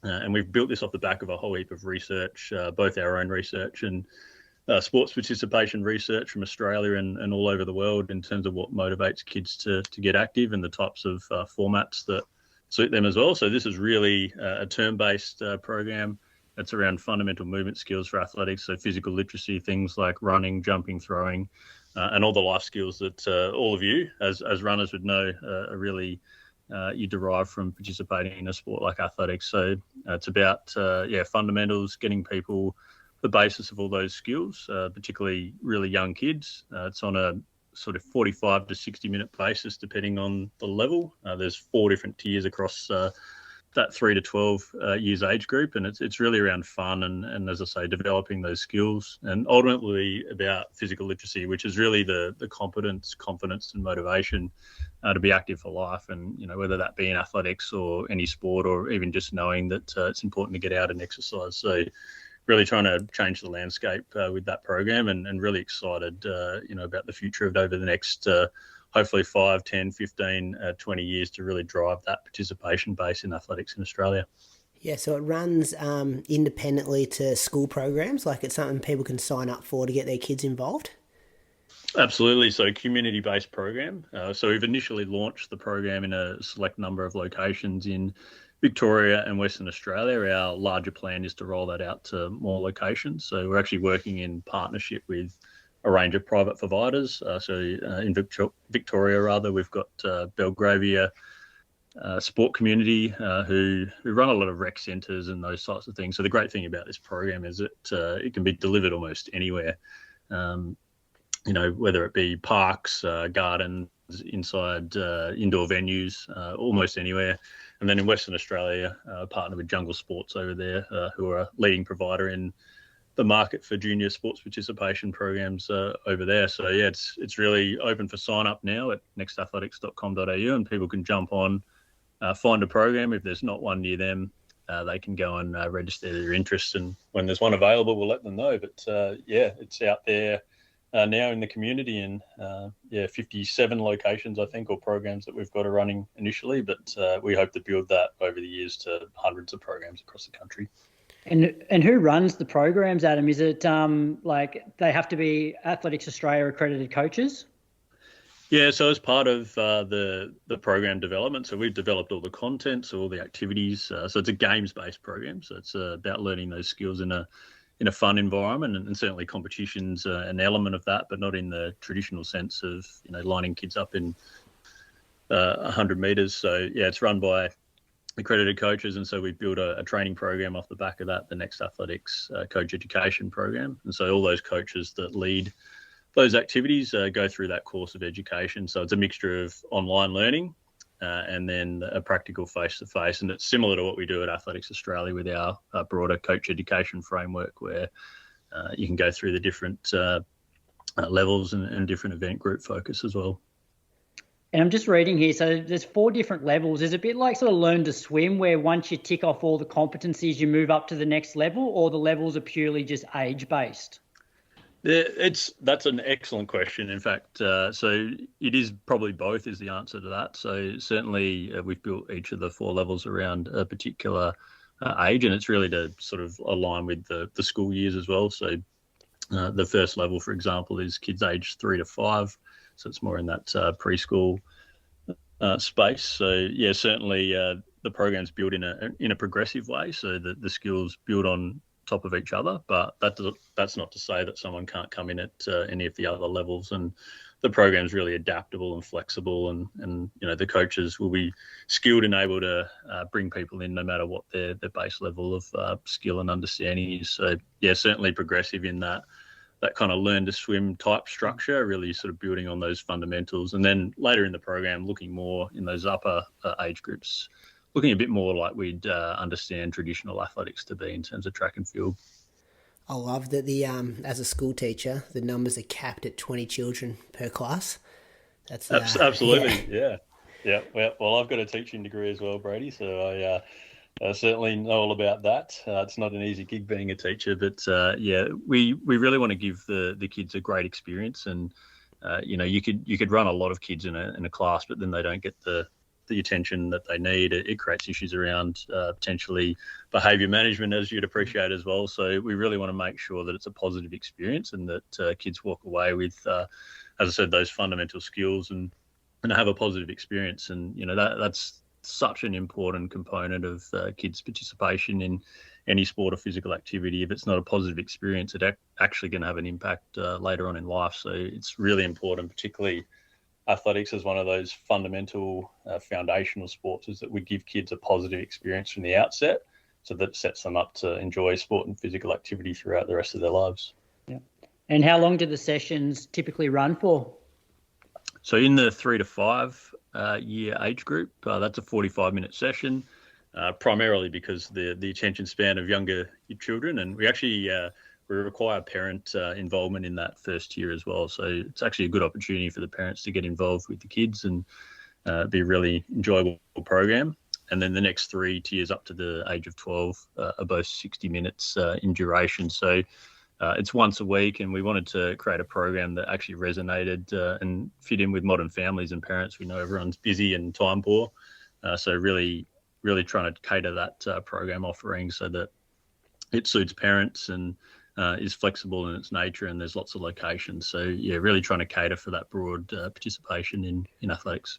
And we've built this off the back of a whole heap of research, both our own research and sports participation research from Australia and all over the world in terms of what motivates kids to get active and the types of formats that suit them as well. So this is really a term-based program that's around fundamental movement skills for athletics, so physical literacy, things like running, jumping, throwing, and all the life skills that all of you as runners would know are really you derive from participating in a sport like athletics. So it's about fundamentals, getting people the basis of all those skills, particularly really young kids. It's on a sort of 45 to 60 minute basis depending on the level. There's 4 different tiers across that 3 to 12 years age group, and it's really around fun and as I say, developing those skills, and ultimately about physical literacy, which is really the competence, confidence and motivation to be active for life, and whether that be in athletics or any sport, or even just knowing that it's important to get out and exercise. So really trying to change the landscape with that program, and really excited about the future of it over the next hopefully 5, 10, 15, 20 years to really drive that participation base in athletics in Australia. Yeah, so it runs independently to school programs, like it's something people can sign up for to get their kids involved? Absolutely. So community-based program. So we've initially launched the program in a select number of locations in Victoria and Western Australia. Our larger plan is to roll that out to more locations. So we're actually working in partnership with a range of private providers. In Victoria, we've got Belgravia Sport Community who run a lot of rec centres and those types of things. So the great thing about this program is that it can be delivered almost anywhere, whether it be parks, gardens, inside indoor venues, almost anywhere. And then in Western Australia, partner with Jungle Sports over there, who are a leading provider in the market for junior sports participation programs over there. So yeah, it's really open for sign up now at nextathletics.com.au, and people can jump on, find a program. If there's not one near them, they can go and register their interest, and when there's one available, we'll let them know. But it's out there now in the community in 57 locations, I think, or programs that we've got running initially. But we hope to build that over the years to hundreds of programs across the country. And who runs the programs, Adam? Is it like they have to be Athletics Australia accredited coaches? Yeah, so as part of the program development, so we've developed all the content, so all the activities. So it's a games-based program, so it's about learning those skills in a fun environment, and certainly competition's an element of that, but not in the traditional sense of lining kids up in 100 metres. So yeah, it's run by accredited coaches, and so we built a training program off the back of that, the Next Athletics Coach Education Program, and so all those coaches that lead those activities go through that course of education. So it's a mixture of online learning and then a practical face-to-face. And it's similar to what we do at Athletics Australia with our broader coach education framework, where you can go through the different levels and different event group focus as well. And I'm just reading here, so there's 4 different levels. Is it a bit like sort of learn to swim, where once you tick off all the competencies, you move up to the next level, or the levels are purely just age-based? That's an excellent question. In fact, so it is probably both is the answer to that. So certainly we've built each of the 4 levels around a particular age, and it's really to sort of align with the school years as well. So the first level, for example, is kids aged 3 to 5. So it's more in that preschool space. So yeah, certainly the program's built in a progressive way, so that the skills build on top of each other, but that's not to say that someone can't come in at any of the other levels. And the program's really adaptable and flexible, and the coaches will be skilled and able to bring people in no matter what their base level of skill and understanding is. So yeah, certainly progressive in that kind of learn to swim type structure, really sort of building on those fundamentals, and then later in the program looking more in those upper age groups, looking a bit more like we'd understand traditional athletics to be in terms of track and field. I love that as a school teacher, the numbers are capped at 20 children per class. That's absolutely, yeah. Well, I've got a teaching degree as well, Brady, so I certainly know all about that. It's not an easy gig being a teacher, but we really want to give the kids a great experience, and you could run a lot of kids in a class, but then they don't get the attention that they need. It creates issues around potentially behaviour management, as you'd appreciate as well. So we really want to make sure that it's a positive experience, and that kids walk away with, as I said, those fundamental skills and have a positive experience. And that's such an important component of kids' participation in any sport or physical activity. If it's not a positive experience, it's actually going to have an impact later on in life. So it's really important, particularly athletics is one of those fundamental foundational sports, is that we give kids a positive experience from the outset, so that it sets them up to enjoy sport and physical activity throughout the rest of their lives. Yeah. And how long do the sessions typically run for? So in the 3 to 5 year age group, that's a 45-minute session, primarily because the attention span of younger children, and we actually we require parent involvement in that first year as well. So it's actually a good opportunity for the parents to get involved with the kids, and be a really enjoyable program. And then the next 3 tiers up to the age of 12 are both 60 minutes in duration. So it's once a week, and we wanted to create a program that actually resonated and fit in with modern families and parents. We know everyone's busy and time poor. So really trying to cater that program offering so that it suits parents and is flexible in its nature, and there's lots of locations. So yeah, really trying to cater for that broad participation in athletics.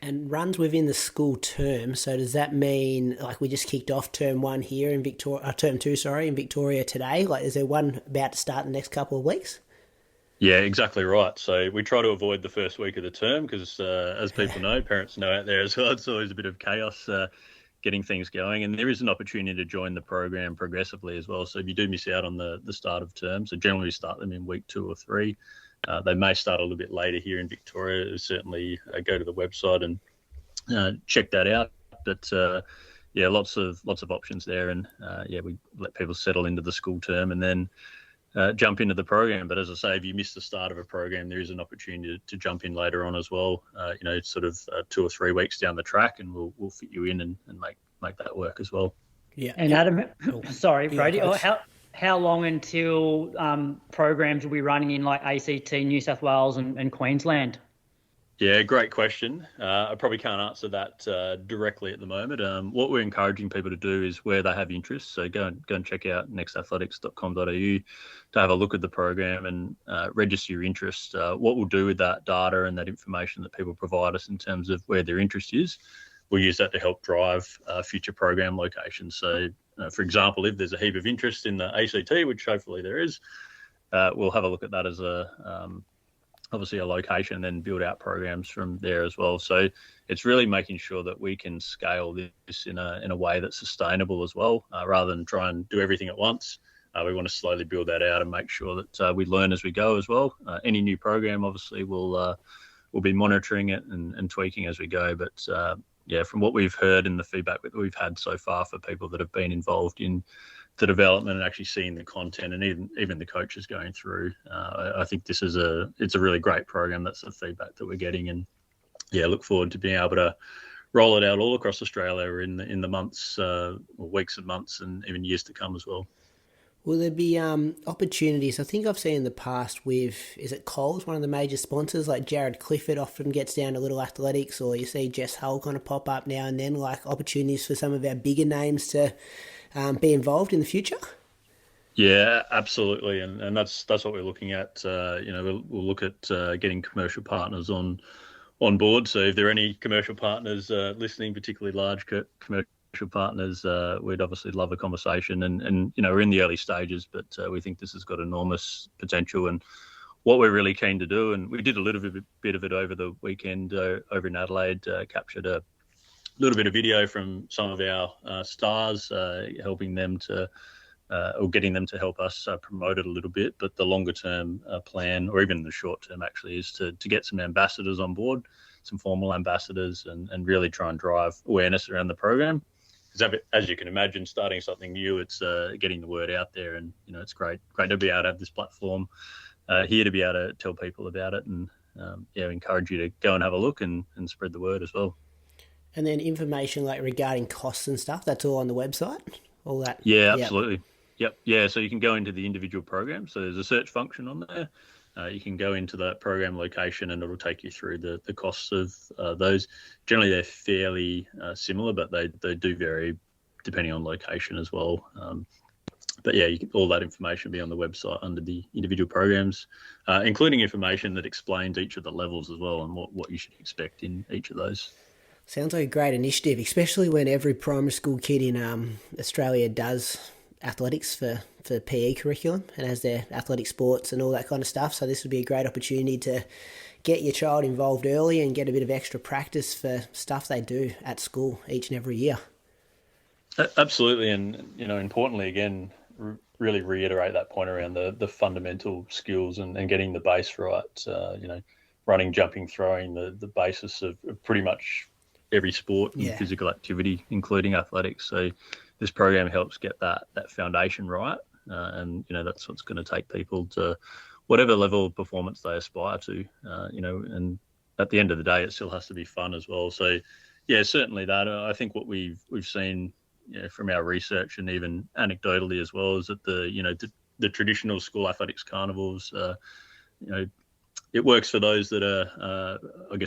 And runs within the school term. So does that mean, like, we just kicked off term 1 here in Victoria, term 2, in Victoria today? Like, is there one about to start in the next couple of weeks? Yeah, exactly right. So we try to avoid the first week of the term because, as people know, parents know out there as well, it's always a bit of chaos getting things going, and there is an opportunity to join the program progressively as well. So if you do miss out on the start of term, so generally we start them in week 2 or 3. They may start a little bit later here in Victoria. Certainly go to the website and check that out. But lots of options there, and we let people settle into the school term and then jump into the program. But as I say, if you miss the start of a program, there is an opportunity to jump in later on as well. Sort of 2 or 3 weeks down the track, and we'll fit you in and make that work as well. Yeah. And Adam, sorry, Brady, how long until programs will be running in like ACT, New South Wales and Queensland? Yeah, great question. I probably can't answer that directly at the moment. What we're encouraging people to do is where they have interest. So go and check out nextathletics.com.au to have a look at the program and register your interest. What we'll do with that data and that information that people provide us in terms of where their interest is, we'll use that to help drive future program locations. So, for example, if there's a heap of interest in the ACT, which hopefully there is, we'll have a look at that as obviously a location and then build out programs from there as well. So it's really making sure that we can scale this in a way that's sustainable as well, rather than try and do everything at once. We want to slowly build that out and make sure that we learn as we go as well. Any new program, obviously, we'll be monitoring it and tweaking as we go. But yeah, from what we've heard and the feedback that we've had so far for people that have been involved in the development and actually seeing the content and even the coaches going through, I think this is it's a really great program. That's the feedback that we're getting, and yeah, look forward to being able to roll it out all across Australia in the months, or weeks and months, and even years to come as well. Will there be opportunities? I think I've seen in the past with, is it Coles, one of the major sponsors, like Jared Clifford often gets down to Little Athletics, or you see Jess Hull kind of pop up now and then, like opportunities for some of our bigger names to be involved in the future? Yeah, absolutely, and that's what we're looking at. We'll look at getting commercial partners on board. So if there are any commercial partners listening, particularly large commercial partners, we'd obviously love a conversation. And we're in the early stages, but we think this has got enormous potential. And what we're really keen to do, and we did a little bit of it over the weekend over in Adelaide, captured a little bit of video from some of our stars, helping them to or getting them to help us promote it a little bit. But the longer term plan, or even the short term actually, is to get some ambassadors on board, some formal ambassadors, and really try and drive awareness around the program. Because as you can imagine, starting something new, it's getting the word out there, and it's great to be able to have this platform here to be able to tell people about it, and encourage you to go and have a look and spread the word as well. And then information like regarding costs and stuff, that's all on the website? All that? Yeah, absolutely. Yep. Yeah, so you can go into the individual program. So there's a search function on there. You can go into that program location and it'll take you through the costs of those. Generally, they're fairly similar, but they do vary depending on location as well. But yeah, all that information will be on the website under the individual programs, including information that explains each of the levels as well and what you should expect in each of those. Sounds like a great initiative, especially when every primary school kid in Australia does athletics for PE curriculum and has their athletic sports and all that kind of stuff. So this would be a great opportunity to get your child involved early and get a bit of extra practice for stuff they do at school each and every year. Absolutely. And, importantly, again, really reiterate that point around the fundamental skills and getting the base right. Running, jumping, throwing, the basis of pretty much every sport and physical activity, including athletics. So this program helps get that foundation right. And, that's what's going to take people to whatever level of performance they aspire to, and at the end of the day, it still has to be fun as well. So, yeah, certainly that. I think what we've seen from our research and even anecdotally as well is that the traditional school athletics carnivals, it works for those that are,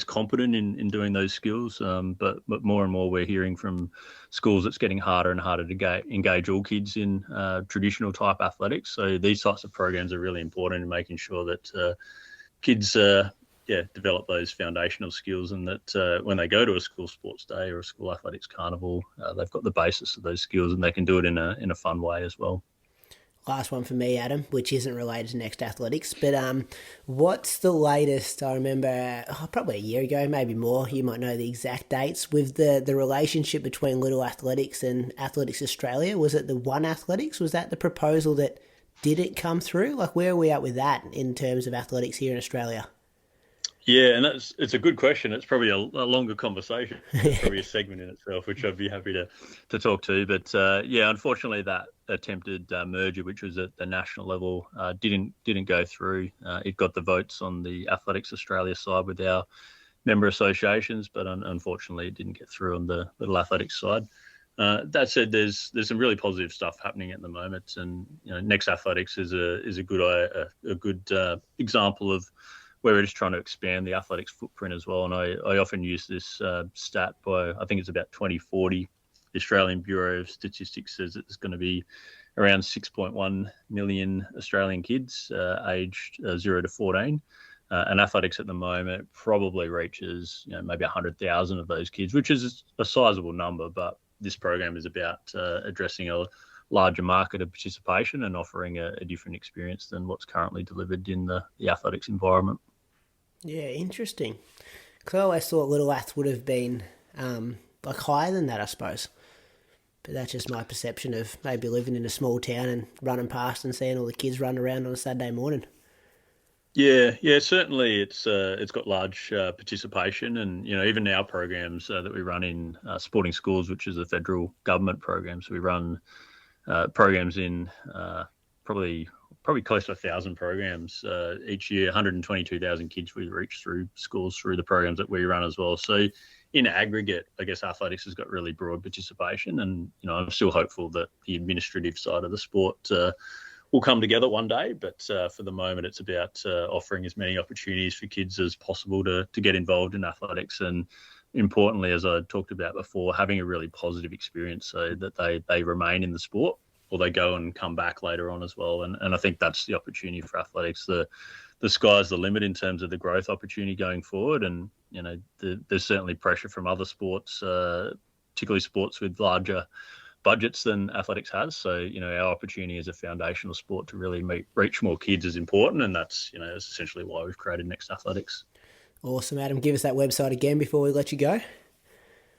competent in doing those skills. But more and more we're hearing from schools it's getting harder and harder to engage all kids in traditional type athletics. So these types of programs are really important in making sure that kids develop those foundational skills, and that when they go to a school sports day or a school athletics carnival, they've got the basis of those skills and they can do it in a fun way as well. Last one for me, Adam, which isn't related to Next Athletics, but what's the latest? I remember probably a year ago, maybe more, you might know the exact dates, with the relationship between Little Athletics and Athletics Australia. Was it the One Athletics? Was that the proposal that didn't come through? Like, where are we at with that in terms of athletics here in Australia? Yeah, and it's a good question. It's probably a longer conversation, probably a segment in itself, which I'd be happy to talk to. But unfortunately, that attempted merger, which was at the national level, didn't go through. It got the votes on the Athletics Australia side with our member associations, but unfortunately, it didn't get through on the Little Athletics side. That said, there's some really positive stuff happening at the moment, and Next Athletics is a good example of where we're just trying to expand the athletics footprint as well. And I often use this stat by, I think it's about 2040. The Australian Bureau of Statistics says it's going to be around 6.1 million Australian kids aged 0 to 14. And athletics at the moment probably reaches maybe 100,000 of those kids, which is a sizable number. But this program is about addressing a larger market of participation and offering a different experience than what's currently delivered in the athletics environment. Yeah, interesting. Because I always thought little aths would have been higher than that, I suppose. But that's just my perception of maybe living in a small town and running past and seeing all the kids run around on a Saturday morning. Yeah, certainly it's got large participation, and even our programs that we run in sporting schools, which is a federal government program. So we run programs in probably close to 1,000 programs each year. 122,000 kids we reach through schools through the programs that we run as well. So in aggregate, I guess athletics has got really broad participation, and I'm still hopeful that the administrative side of the sport will come together one day. But for the moment, it's about offering as many opportunities for kids as possible to get involved in athletics, and importantly, as I talked about before, having a really positive experience so that they remain in the sport, or they go and come back later on as well. And I think that's the opportunity for athletics. The sky's the limit in terms of the growth opportunity going forward. And, there's certainly pressure from other sports, particularly sports with larger budgets than athletics has. So, our opportunity as a foundational sport to really reach more kids is important. And that's essentially why we've created Next Athletics. Awesome, Adam. Give us that website again before we let you go.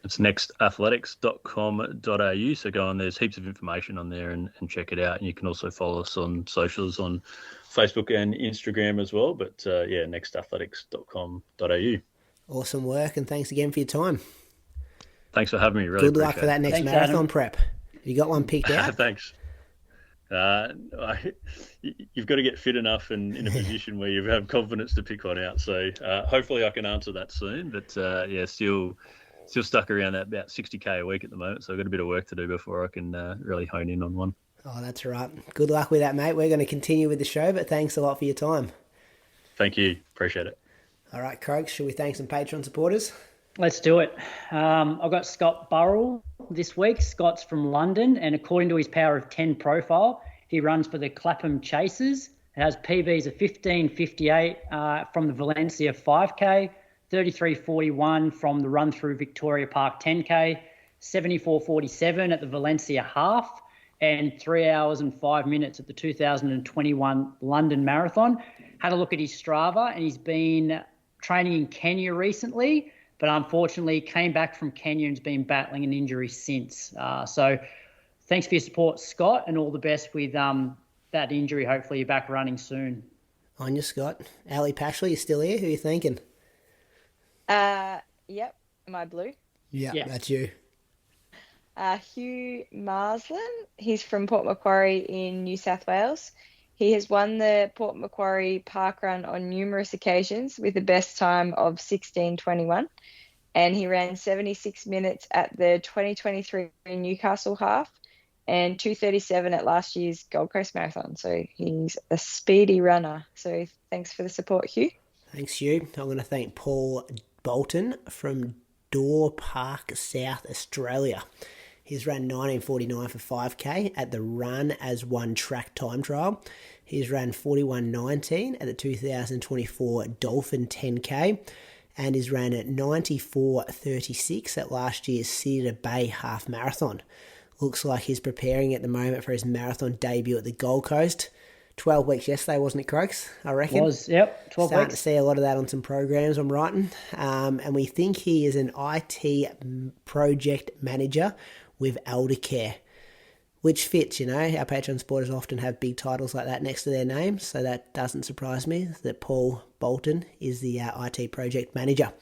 It's nextathletics.com.au. So go on, there's heaps of information on there and check it out. And you can also follow us on socials on Facebook and Instagram as well. But nextathletics.com.au. Awesome work, and thanks again for your time. Thanks for having me. Really good luck for that next marathon, Adam. Prep. You got one picked out? Thanks. You've got to get fit enough and in a position where you have confidence to pick one out. So hopefully I can answer that soon. But still stuck around that about 60K a week at the moment. So I've got a bit of work to do before I can really hone in on one. Oh, that's all right. Good luck with that, mate. We're going to continue with the show, but thanks a lot for your time. Thank you. Appreciate it. All right, Croaks, should we thank some Patreon supporters? Let's do it. I've got Scott Burrell this week. Scott's from London, and according to his Power of 10 profile, he runs for the Clapham Chasers. It has PBs of 15:58 from the Valencia 5K, 33:41 from the Run Through Victoria Park 10K, 74:47 at the Valencia Half, and 3 hours and 5 minutes at the 2021 London Marathon. Had a look at his Strava, and he's been training in Kenya recently, but unfortunately came back from Kenya and's been battling an injury since. So thanks for your support, Scott, and all the best with that injury. Hopefully you're back running soon. On you, Scott. Ellie Pashley, you still here? Who are you thinking? Yep. Am I blue? Yeah, that's you. Hugh Marsland. He's from Port Macquarie in New South Wales. He has won the Port Macquarie Park Run on numerous occasions with the best time of 16:21, and he ran 76 minutes at the 2023 Newcastle Half and 2:37 at last year's Gold Coast Marathon. So he's a speedy runner. So thanks for the support, Hugh. Thanks, Hugh. I'm going to thank Paul Bolton from Door Park, South Australia. He's ran 19:49 for 5K at the Run as One track time trial. He's ran 41:19 at the 2024 Dolphin 10K, and he's ran at 94:36 at last year's Cedar Bay Half Marathon. Looks like he's preparing at the moment for his marathon debut at the Gold Coast. 12 weeks yesterday, wasn't it, Croaks? I reckon. It was, yep, 12 Starting weeks. to see a lot of that on some programs I'm writing. And we think he is an IT project manager with Eldercare, which fits, Our Patreon supporters often have big titles like that next to their names, so that doesn't surprise me that Paul Bolton is the IT project manager.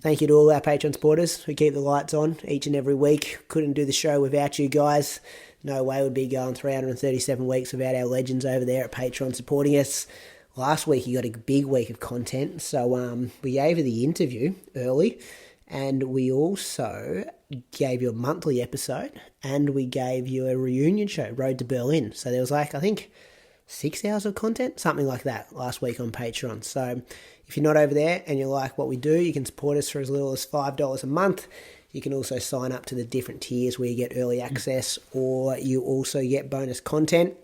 Thank you to all our Patreon supporters who keep the lights on each and every week. Couldn't do the show without you guys. No way we'd be going 337 weeks without our legends over there at Patreon supporting us. Last week you got a big week of content, so we gave her the interview early, And we also gave you a monthly episode, and we gave you a reunion show, Road to Berlin. So there was I think 6 hours of content, something like that, last week on Patreon. So if you're not over there and you like what we do, you can support us for as little as $5 a month. You can also sign up to the different tiers where you get early access, or you also get bonus content.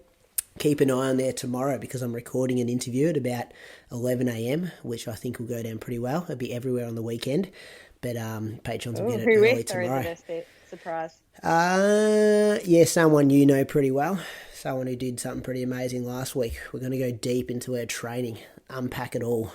Keep an eye on there tomorrow because I'm recording an interview at about 11 a.m, which I think will go down pretty well. It'll be everywhere on the weekend, but patrons will get it early tomorrow. Who is the surprise? Yeah, someone you know pretty well. Someone who did something pretty amazing last week. We're going to go deep into her training, unpack it all.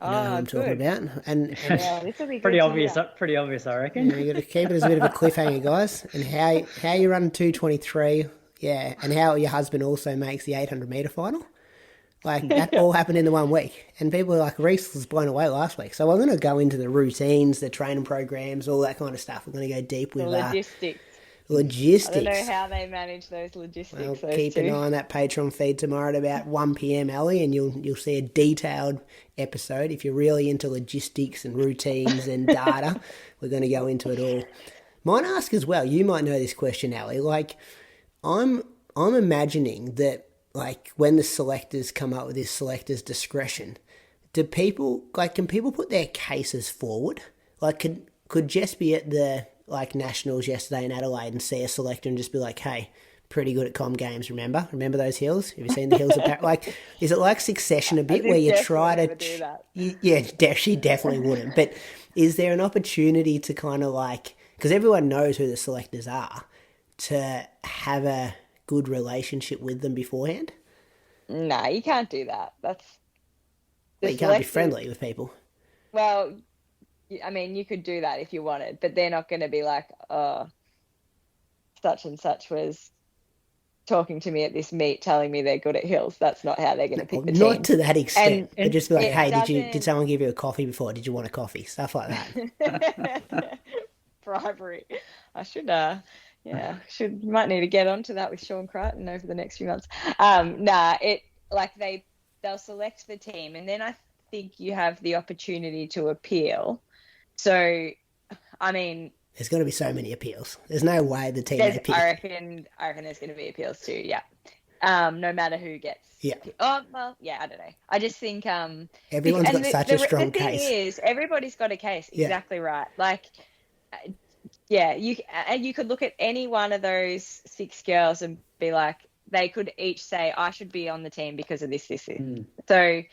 You know what I'm talking about? And Yeah, this will be Pretty good to obvious. hear. Pretty obvious, I reckon. you got to keep it as a bit of a cliffhanger, guys. And how you run 2:23, yeah, and how your husband also makes the 800-meter final. Like, that all happened in the 1 week. And people were like, Reese was blown away last week. So we're going to go into the routines, the training programs, all that kind of stuff. We're going to go deep with Logistics. logistics. I don't know how they manage those logistics. Well, those keep two. an eye on that Patreon feed tomorrow at about 1 p.m, Ellie, and you'll see a detailed episode. If you're really into logistics and routines and data, we're going to go into it all. Might ask as well, you might know this question, Ellie. Like, I'm imagining that, like, when the selectors come up with this selectors discretion, can people put their cases forward? Like, could Jess be at the nationals yesterday in Adelaide and see a selector and just be like, hey, pretty good at comm games, remember those hills? Have you seen the hills of like, is it like Succession a bit where you try to do that. she definitely wouldn't, but is there an opportunity to kind of like, because everyone knows who the selectors are, to have a good relationship with them beforehand? Nah, you can't do that. That's Well, you can't be friendly with people. Well, I mean, you could do that if you wanted, but they're not going to be like, oh, such and such was talking to me at this meet telling me they're good at hills. That's not how they're going to pick the team. Not to that extent. But just be like, hey, did someone give you a coffee before? Did you want a coffee? Stuff like that. Bribery. I should, might need to get onto that with Sean Crichton over the next few months. They'll select the team, and then I think you have the opportunity to appeal. So, I mean, there's going to be so many appeals. There's no way the team may pick. I reckon there's going to be appeals too. Yeah. No matter who gets. Yeah. Oh well, yeah. I don't know. I just think everyone's got such a strong case. The thing is, everybody's got a case. Yeah. Exactly right. Like, yeah, you could look at any one of those 6 girls and be like, they could each say, I should be on the team because of this. So,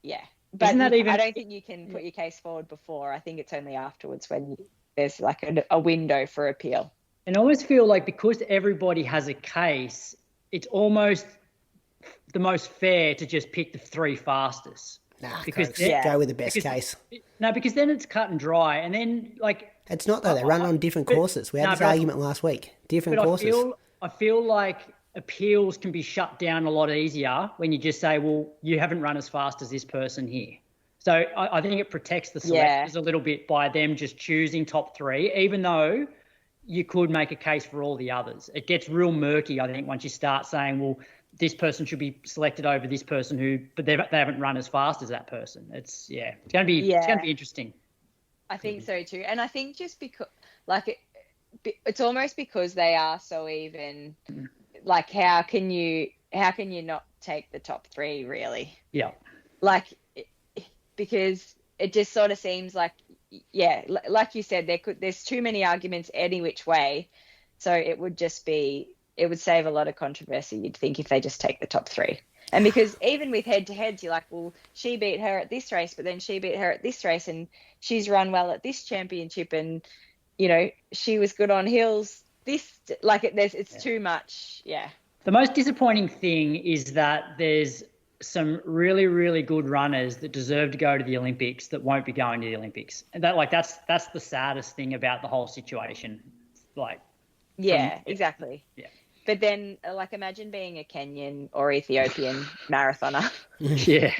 yeah. But I don't think you can put your case forward before. I think it's only afterwards when there's like a window for appeal. And I always feel like because everybody has a case, it's almost the most fair to just pick the 3 fastest. Nah, because go with the best case. No, because then it's cut and dry. And then, like... It's not, though. They run on different courses. We had this argument last week. Different courses. I feel like appeals can be shut down a lot easier when you just say, well, you haven't run as fast as this person here. So I think it protects the selectors a little bit by them just choosing top 3, even though you could make a case for all the others. It gets real murky, I think, once you start saying, well, this person should be selected over this person but they haven't run as fast as that person. It's going to be interesting. I think so too. And I think just because, it's almost because they are so even, like, how can you not take the top 3 really? Yeah. Because it just sort of seems like, like you said, there's too many arguments any which way. So it would save a lot of controversy, you'd think, if they just take the top 3. And because even with head-to-heads, you're like, well, she beat her at this race, but then she beat her at this race, and she's run well at this championship, and, she was good on hills. It's too much, The most disappointing thing is that there's some really, really good runners that deserve to go to the Olympics that won't be going to the Olympics. And that's the saddest thing about the whole situation. Exactly. Yeah. But then, imagine being a Kenyan or Ethiopian marathoner. Yeah.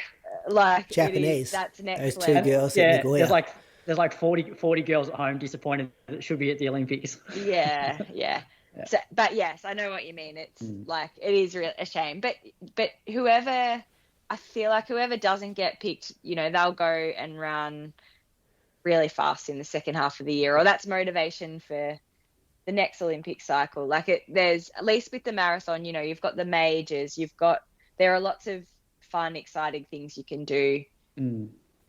Japanese. That's next Those level. 2 girls in Nagoya. There's 40 girls at home disappointed that should be at the Olympics. Yeah. So, but yes, I know what you mean. It's it is a shame. But whoever doesn't get picked, they'll go and run really fast in the second half of the year, or that's motivation for the next Olympic cycle. Like there's, at least with the marathon, you know, you've got the majors, there are lots of fun, exciting things you can do.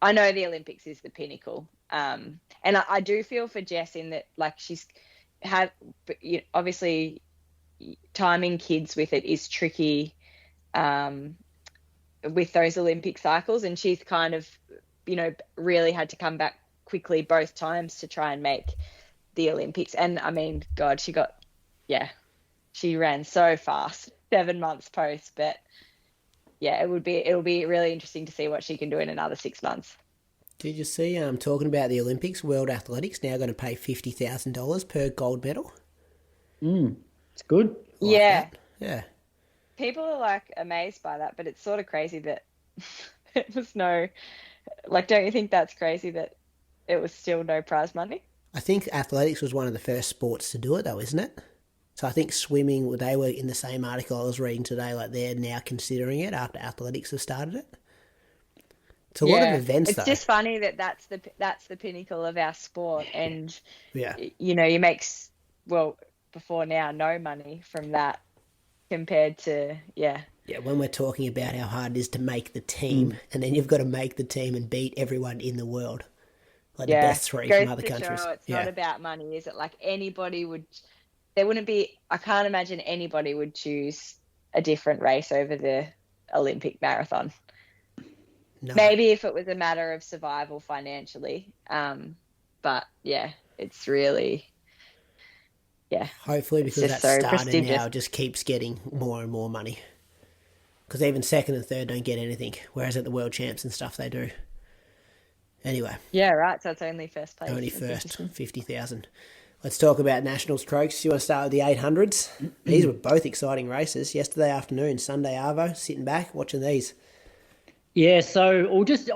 I know the Olympics is the pinnacle. And I do feel for Jess in that, like, she's had, obviously timing kids with it is tricky with those Olympic cycles. And she's kind of, you know, really had to come back quickly both times to try and make the Olympics. And I mean, God, she ran so fast 7 months post, but yeah, it'll be really interesting to see what she can do in another 6 months. Did you see, talking about the Olympics, World Athletics now going to pay $50,000 per gold medal? It's good. That. Yeah. People are like amazed by that, but it's sort of crazy that it was don't you think that's crazy that it was still no prize money? I think athletics was one of the first sports to do it though, isn't it? So I think swimming, they were in the same article I was reading today, like they're now considering it after athletics have started it. It's a lot of events, though. It's just funny that that's the pinnacle of our sport, and yeah, you know, you make before now no money from that compared to when we're talking about how hard it is to make the team, and then you've got to make the team and beat everyone in the world, like the best three from other countries. It's not about money, is it? Like I can't imagine anybody would choose a different race over the Olympic marathon. No. Maybe if it was a matter of survival financially. But yeah, it's really, Hopefully, because that so started now, just keeps getting more and more money. Because even second and third don't get anything, whereas at the World Champs and stuff they do. Anyway. Yeah, right. So it's only first place. Only first, 50,000. Let's talk about nationals, Croaks. You want to start with the 800s? These were both exciting races. Yesterday afternoon, Sunday Arvo, sitting back, watching these. Yeah, so just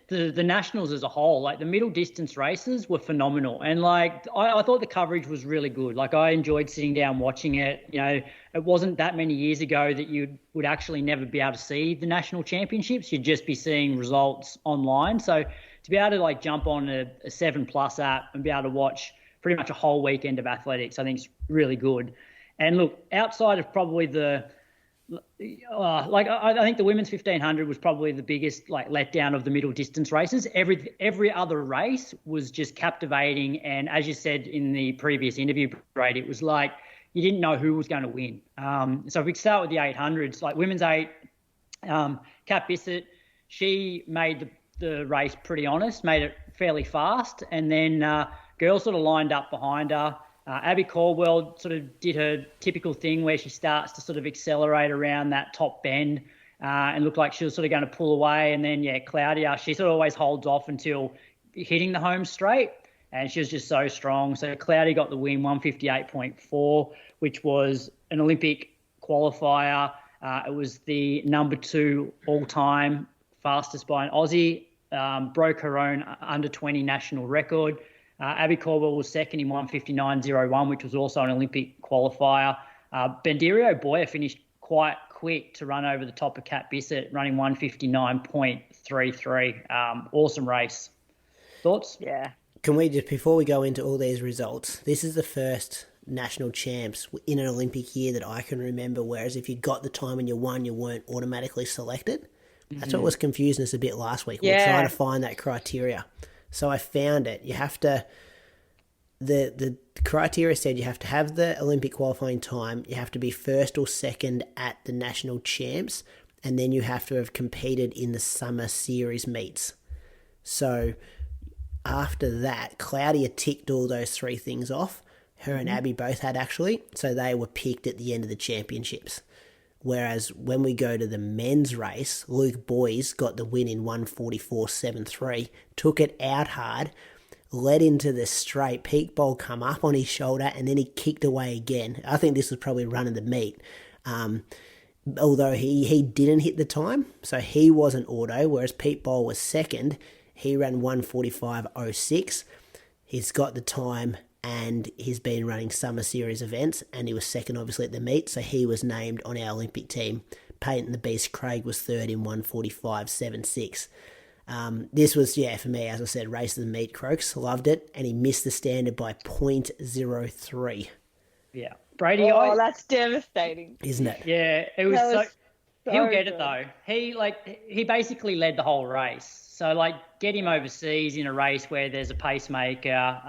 the nationals as a whole, like the middle distance races were phenomenal, and like I thought the coverage was really good. Like I enjoyed sitting down watching it. You know, it wasn't that many years ago that you would actually never be able to see the national championships. You'd just be seeing results online. So to be able to like jump on a 7+ app and be able to watch pretty much a whole weekend of athletics, I think is really good. And look, outside of probably I think the women's 1500 was probably the biggest like letdown of the middle distance races. Every other race was just captivating, and as you said in the previous interview, Brady, it was like you didn't know who was going to win. So if we start with the 800s, like women's 8, Kat Bissett, she made the race pretty honest, made it fairly fast, and then girls sort of lined up behind her. Abby Caldwell sort of did her typical thing where she starts to sort of accelerate around that top bend and looked like she was sort of going to pull away. And then, Claudia, she sort of always holds off until hitting the home straight, and she was just so strong. So Claudia got the win, 158.4, which was an Olympic qualifier. It was the number 2 all-time fastest by an Aussie, broke her own under-20 national record. Abby Caldwell was second in 159.01, which was also an Olympic qualifier. Bendirio Boyer finished quite quick to run over the top of Kat Bissett, running 159.33. Awesome race. Thoughts? Yeah. Can we just, before we go into all these results, this is the first national champs in an Olympic year that I can remember, whereas if you got the time and you won, you weren't automatically selected. That's what was confusing us a bit last week. Yeah. We're trying to find that criteria. So I found it. You have to, the criteria said you have to have the Olympic qualifying time, you have to be first or second at the national champs, and then you have to have competed in the summer series meets. So after that, Claudia ticked all those 3 things off. Her and Abby both had actually, so they were picked at the end of the championships. Whereas when we go to the men's race, Luke Boyes got the win in 144.73, took it out hard, led into the straight, peak ball come up on his shoulder, and then he kicked away again. I think this was probably running the meet. Although he didn't hit the time, so he wasn't auto, whereas Pete Bowl was second. He ran 145.06. He's got the time, and he's been running summer series events, and he was second obviously at the meet, so he was named on our Olympic team. Peyton the Beast Craig was third in 145.76. This was, for me, as I said, race of the meat. Croaks loved it, and he missed the standard by 0.03. Yeah. Brady, that's devastating. Isn't it? Yeah, it was so he'll get good. it though. He basically led the whole race. So get him overseas in a race where there's a pacemaker.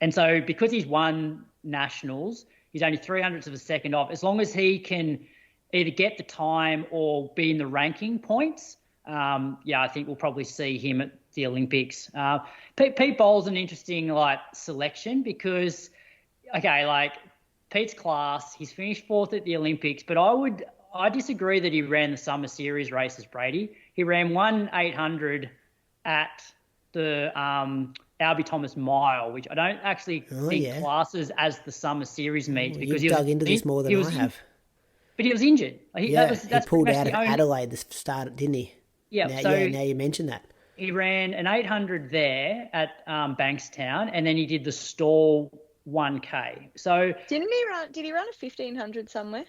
And so because he's won nationals, he's only 300ths of a second off. As long as he can either get the time or be in the ranking points, I think we'll probably see him at the Olympics. Pete Bowles an interesting selection because, Pete's class, he's finished 4th at the Olympics, but I disagree that he ran the Summer Series races, Brady. He ran 1/800 at the Albie Thomas Mile, which I don't actually think classes as the Summer Series meet because you've dug into this more than I have. But he was injured. He pulled out of Adelaide the start, didn't he? Yeah. Now you mentioned that. He ran an 800 there at Bankstown, and then he did the stall 1K. So did he run a 1500 somewhere?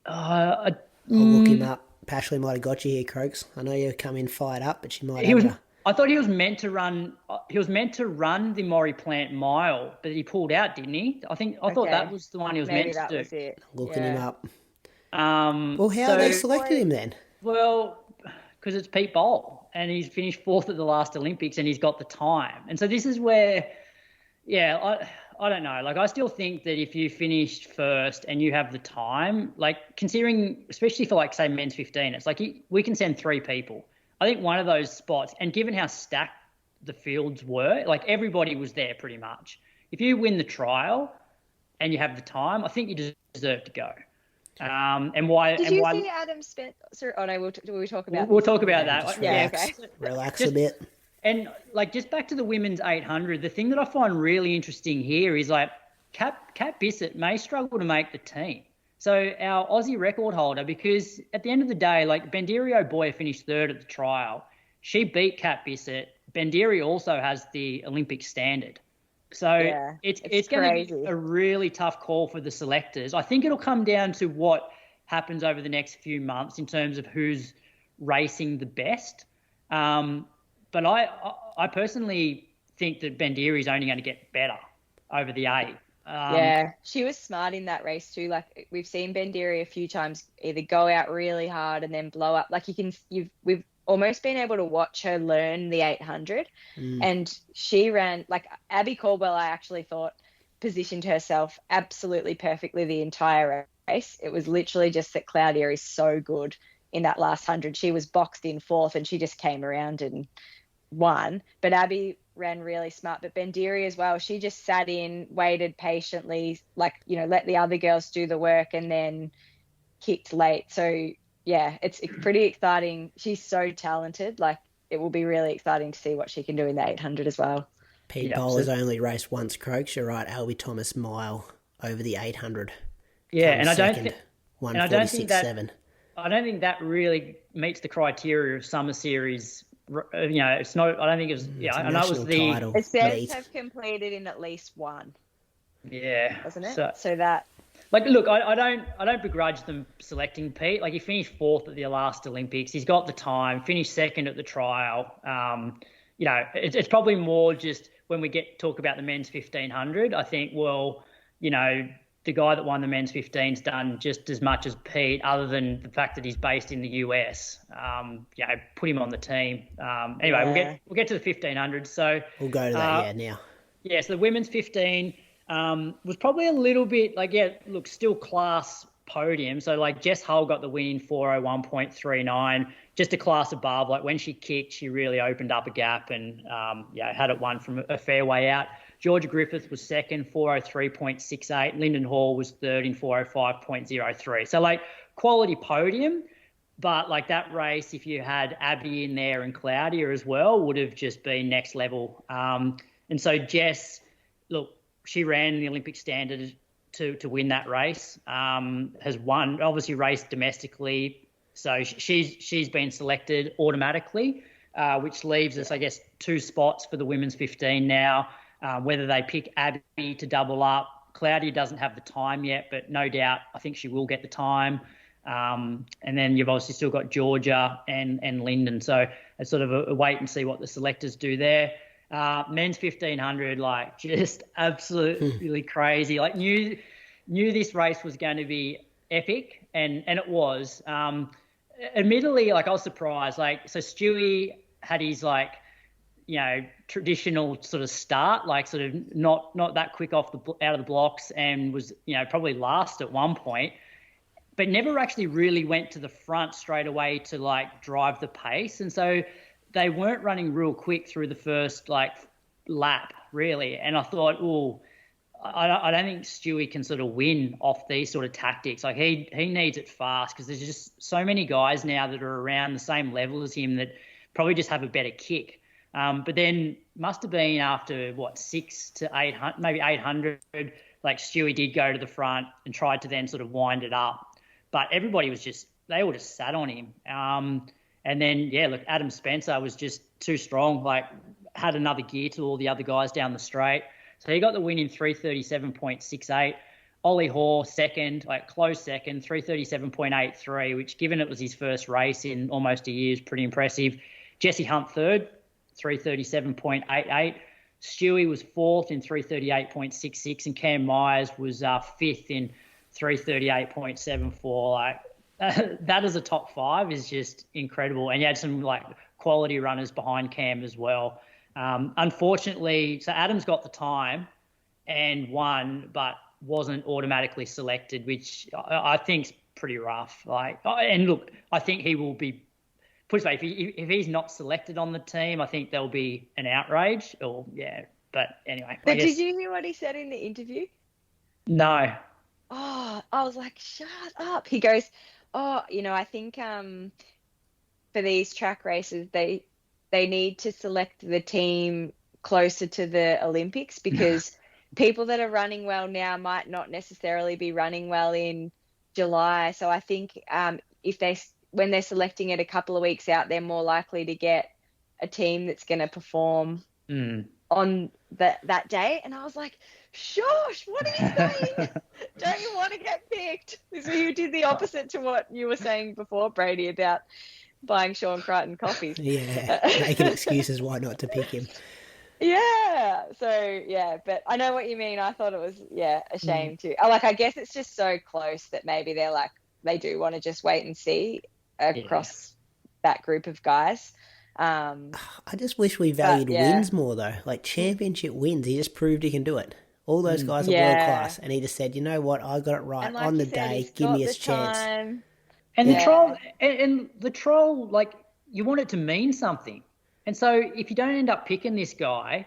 I'll look him up. Pashley might have got you here, Croaks. I know you come in fired up, but she might have. I thought he was meant to run. He was meant to run the Maury Plant Mile, but he pulled out, didn't he? I thought that was the one he was meant to do. Was it. Looking him up. Well, how they selected him then? Well, because it's Pete Bowl, and he's finished 4th at the last Olympics, and he's got the time. And so this is where, I don't know. I still think that if you finished first and you have the time, considering, especially for say men's 15, it's we can send 3 people. I think one of those spots, and given how stacked the fields were, everybody was there pretty much. If you win the trial and you have the time, I think you deserve to go. And why? Did you see Adam Spencer? Oh no, we'll talk about. We'll talk about that. Relax, relax a bit. And just back to the women's 800, the thing that I find really interesting here is Kat Bissett may struggle to make the team. So our Aussie record holder, because at the end of the day, Bandiri O'Boy finished 3rd at the trial. She beat Kat Bissett. Bandiri also has the Olympic standard. So it's going to be a really tough call for the selectors. I think it'll come down to what happens over the next few months in terms of who's racing the best. But I personally think that Bandiri is only going to get better over the 8. She was smart in that race too. We've seen Bandiri a few times either go out really hard and then blow up. We've almost been able to watch her learn the 800, and she ran Abby Caldwell. I actually thought positioned herself absolutely perfectly the entire race. It was literally just that Claudia is so good in that last 100. She was boxed in 4th, and she just came around and won. But Abby ran really smart. But Bandiri as well, she just sat in, waited patiently, let the other girls do the work, and then kicked late. So it's pretty exciting. She's so talented. It will be really exciting to see what she can do in the 800 as well. Pete Bowler's only raced once, Croaks. You're right. Albie Thomas mile over the 800. Yeah, and I don't think 146.7. I don't think that really meets the criteria of Summer Series. It's not. I don't think it was. I know it was the. Title, it says have completed in at least one. Yeah, doesn't it? So that. Look, I don't begrudge them selecting Pete. He finished 4th at the last Olympics. He's got the time. Finished 2nd at the trial. It's probably more just when we talk about the men's 1500. I think, the guy that won the men's 15's done just as much as Pete, other than the fact that he's based in the US. Put him on the team. Anyway, we'll get to the 1500. So we'll go to that now. Yeah, so the women's 15 was probably a little bit still class podium. So Jess Hull got the win in 4:01.39, just a class above. When she kicked, she really opened up a gap and had it won from a fair way out. Georgia Griffith was 2nd, 4:03.68. Lyndon Hall was 3rd in 4:05.03. So quality podium, but that race, if you had Abby in there and Claudia as well, would have just been next level. And so Jess, she ran the Olympic standard to win that race. Has won, obviously raced domestically, so she's been selected automatically, which leaves us, I guess, 2 spots for the women's 15 now. Whether they pick Abby to double up. Claudia doesn't have the time yet, but no doubt I think she will get the time. And then you've obviously still got Georgia and Lyndon. So it's sort of a wait and see what the selectors do there. Men's 1500, like just absolutely crazy. Like knew this race was going to be epic, and it was. Admittedly, like I was surprised. Like so, Stewy had his like, you know, traditional sort of start, like sort of not that quick out of the blocks, and was, you know, probably last at one point, but never actually really went to the front straight away to like drive the pace. And so they weren't running real quick through the first like lap really. And I thought, I don't think Stewy can sort of win off these sort of tactics. Like he needs it fast, because there's just so many guys now that are around the same level as him that probably just have a better kick. But then must have been after 600 to 800, maybe 800, like Stewy did go to the front and tried to then sort of wind it up. But everybody was they all just sat on him. And then, look, Adam Spencer was just too strong, like had another gear to all the other guys down the straight. So he got the win in 3:37.68. Ollie Hoare second, like close second, 3:37.83, which given it was his first race in almost a year is pretty impressive. Jesse Hunt third, 3:37.88. Stewy was fourth in 3:38.66, and Cam Myers was fifth in 3:38.74. Like that as a top five is just incredible. And you had some like quality runners behind Cam as well. Unfortunately, so Adam's got the time and won, but wasn't automatically selected, which I think's pretty rough. Like, and look, I think he will be pushed back. If he's not selected on the team, I think there'll be an outrage. But anyway. But did you hear what he said in the interview? No. Oh, I was like, shut up. He goes, I think for these track races, they need to select the team closer to the Olympics, because people that are running well now might not necessarily be running well in July. So I think when they're selecting it a couple of weeks out, they're more likely to get a team that's going to perform on that day. And I was like, shush, what are you saying? Don't you want to get picked? So you did the opposite to what you were saying before, Brady, about buying Sean Crichton coffees. Yeah, making excuses why not to pick him. Yeah. So, but I know what you mean. I thought it was, a shame too. I guess it's just so close that maybe they're like, they do want to just wait and see across that group of guys. I just wish we valued wins more though. Like championship wins, he just proved he can do it. All those guys are world class, and he just said, you know what, I got it right on the day. Give me a chance. And the troll, like you want it to mean something. And so if you don't end up picking this guy,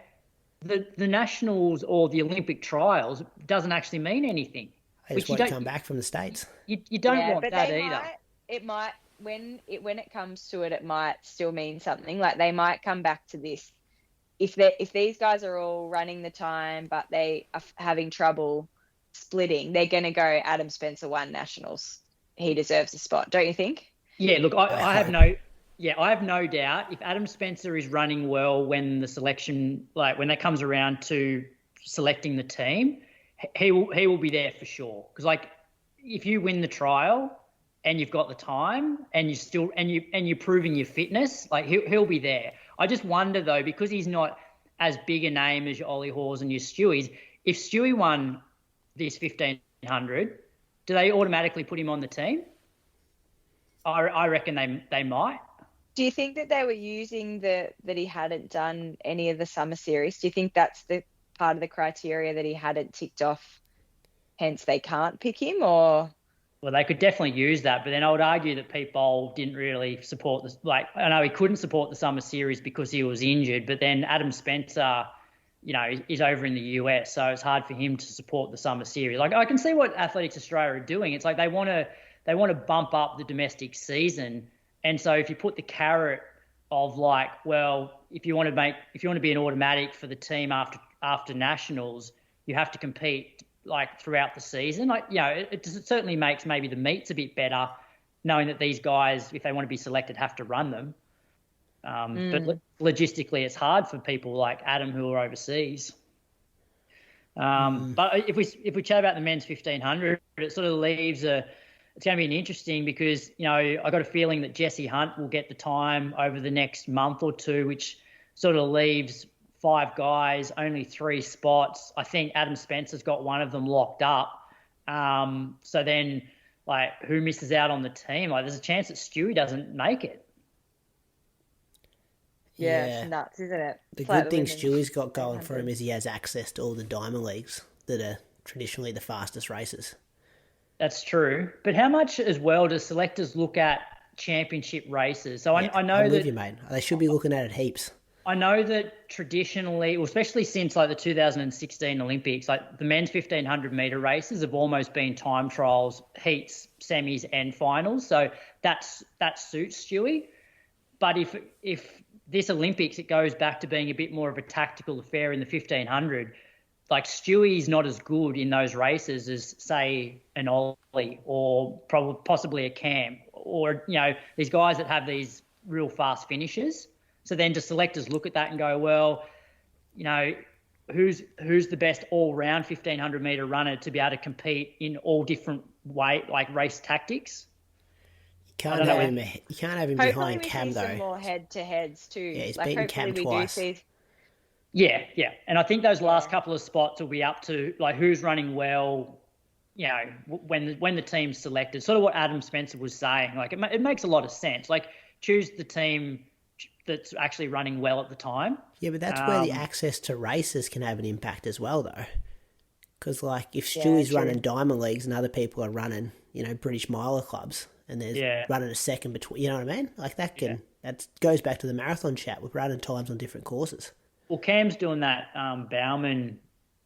the nationals or the Olympic trials doesn't actually mean anything. They just won't come back from the States. You don't want that either. It might, when it comes to it, it might still mean something. Like they might come back to this. If these guys are all running the time, but they are having trouble splitting, they're going to go Adam Spencer won nationals. He deserves a spot, don't you think? Yeah, look, I have no doubt if Adam Spencer is running well when the selection, like when that comes around to selecting the team, he will be there for sure. Because like if you win the trial and you've got the time and you're proving your fitness, like he'll be there. I just wonder though, because he's not as big a name as your Ollie Hoares and your Stewy's, if Stewy won this 1500, do they automatically put him on the team? I reckon they might. Do you think that they were using that he hadn't done any of the summer series? Do you think that's the part of the criteria that he hadn't ticked off, hence they can't pick him? Or well, they could definitely use that, but then I would argue that Pete Bowl didn't really support this. Like I know he couldn't support the summer series because he was injured, but then Adam Spencer, is over in the US, so it's hard for him to support the summer series. Like I can see what Athletics Australia are doing. It's like they want to bump up the domestic season, and so if you put the carrot of like, well, if you want to be an automatic for the team after nationals, you have to compete like throughout the season. Like it certainly makes maybe the meets a bit better, knowing that these guys, if they want to be selected, have to run them. But logistically, it's hard for people like Adam who are overseas. But if we chat about the men's 1500, it sort of leaves a it's going to be interesting because, I got a feeling that Jesse Hunt will get the time over the next month or two, which sort of leaves 5 guys, only 3 spots. I think Adam Spencer's got one of them locked up. So then, who misses out on the team? There's a chance that Stewy doesn't make it. Yeah, it's nuts, isn't it? The good thing Stewy's got going for him is he has access to all the diamond leagues that are traditionally the fastest races. That's true. But how much as well do selectors look at championship races? So I know I'm that with you, mate. They should be looking at it heaps. I know that traditionally, especially since the 2016 Olympics, the men's 1500 meter races have almost been time trials, heats, semis, and finals. So that suits Stewy. But if this Olympics, it goes back to being a bit more of a tactical affair in the 1500. Stewy's not as good in those races as, say, an Ollie or possibly a Cam or, these guys that have these real fast finishes. So then do selectors look at that and go, well, who's the best all-round 1500 metre runner to be able to compete in all different race tactics? You can't have him behind Cam, though. Some more head-to-heads too. Yeah, he's beaten Cam twice. Yeah. And I think those last couple of spots will be up to who's running well, when the team's selected. Sort of what Adam Spencer was saying. It makes a lot of sense. Choose the team that's actually running well at the time. Yeah, but that's where the access to races can have an impact as well, though. Because if Stewy's running diamond leagues and other people are running, British miler clubs, and there's running a second between, you know what I mean? That goes back to the marathon chat with running times on different courses. Well, Cam's doing that Bowman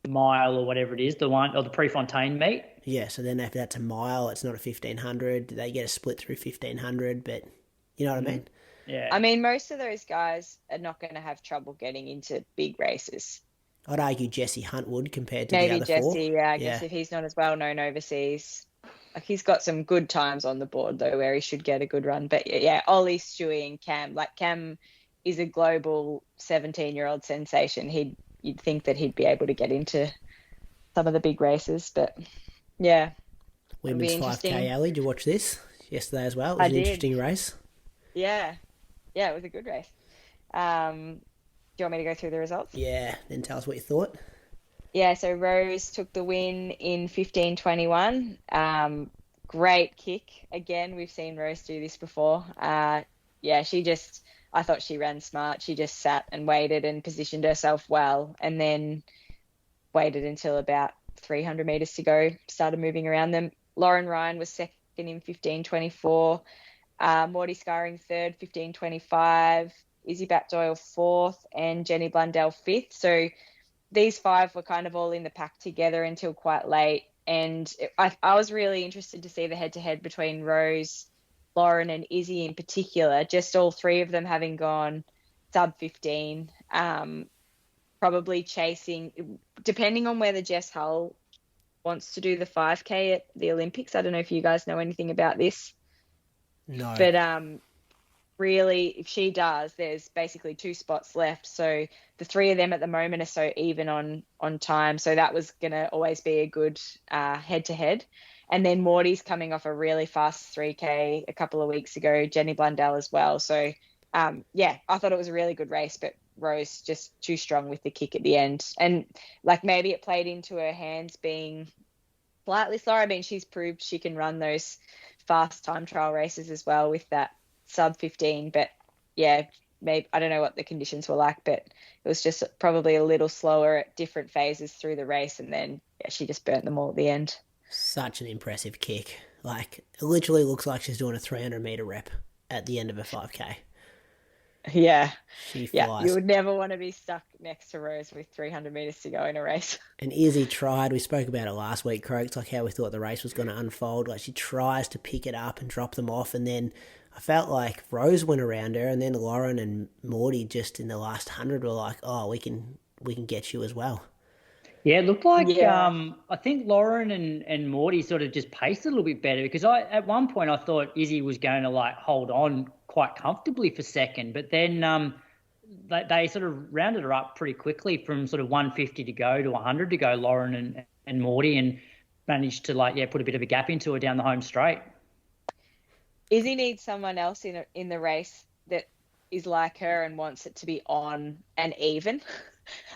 mile or whatever it is, the one or the Prefontaine meet. Yeah, so then if that's a mile, it's not a 1500. They get a split through 1500, but you know what I mean? Yeah. I mean, most of those guys are not going to have trouble getting into big races. I'd argue Jesse Hunt would compared to maybe the other Jesse, 4. Yeah, I guess if he's not as well known overseas. He's got some good times on the board, though, where he should get a good run. But, yeah, Ollie, Stewy and Cam. Cam is a global 17-year-old sensation. You'd think that he'd be able to get into some of the big races. But, yeah. Women's 5K, Ellie, did you watch this yesterday as well? It was an interesting race. Yeah. Yeah, it was a good race. Do you want me to go through the results? Yeah, then tell us what you thought. Yeah, so Rose took the win in 15:21. Great kick. Again, we've seen Rose do this before. I thought she ran smart. She just sat and waited and positioned herself well, and then waited until about 300 metres to go, started moving around them. Lauren Ryan was second in 15:24. Morty Scarring third, 15:25. Izzy Bat-Doyle fourth, and Jenny Blundell fifth. So these 5 were kind of all in the pack together until quite late. And I was really interested to see the head-to-head between Rose, Lauren and Izzy in particular, just all 3 of them having gone sub 15, probably chasing, depending on whether Jess Hull wants to do the 5K at the Olympics. I don't know if you guys know anything about this. No. But really, if she does, there's basically 2 spots left. So the 3 of them at the moment are so even on time. So that was going to always be a good head-to-head. And then Morty's coming off a really fast 3K a couple of weeks ago, Jenny Blundell as well. So, I thought it was a really good race, but Rose just too strong with the kick at the end. And, maybe it played into her hands being slightly slower. I mean, she's proved she can run those fast time trial races as well with that sub 15, but maybe I don't know what the conditions were like, but it was just probably a little slower at different phases through the race, and then she just burnt them all at the end. Such an impressive kick. It literally looks like she's doing a 300 meter rep at the end of a 5K. Yeah. She flies. You would never want to be stuck next to Rose with 300 metres to go in a race. And Izzy tried, we spoke about it last week, Croaks, how we thought the race was going to unfold. She tries to pick it up and drop them off, and then I felt like Rose went around her, and then Lauren and Morty just in the last 100 were like, oh, we can get you as well. Yeah, it looked like I think Lauren and Morty sort of just paced a little bit better, because at one point I thought Izzy was going to hold on quite comfortably for second, but then they sort of rounded her up pretty quickly from sort of 150 to go to 100 to go, Lauren and Morty, and managed to put a bit of a gap into her down the home straight. Izzy needs someone else in the race that is like her and wants it to be on and even.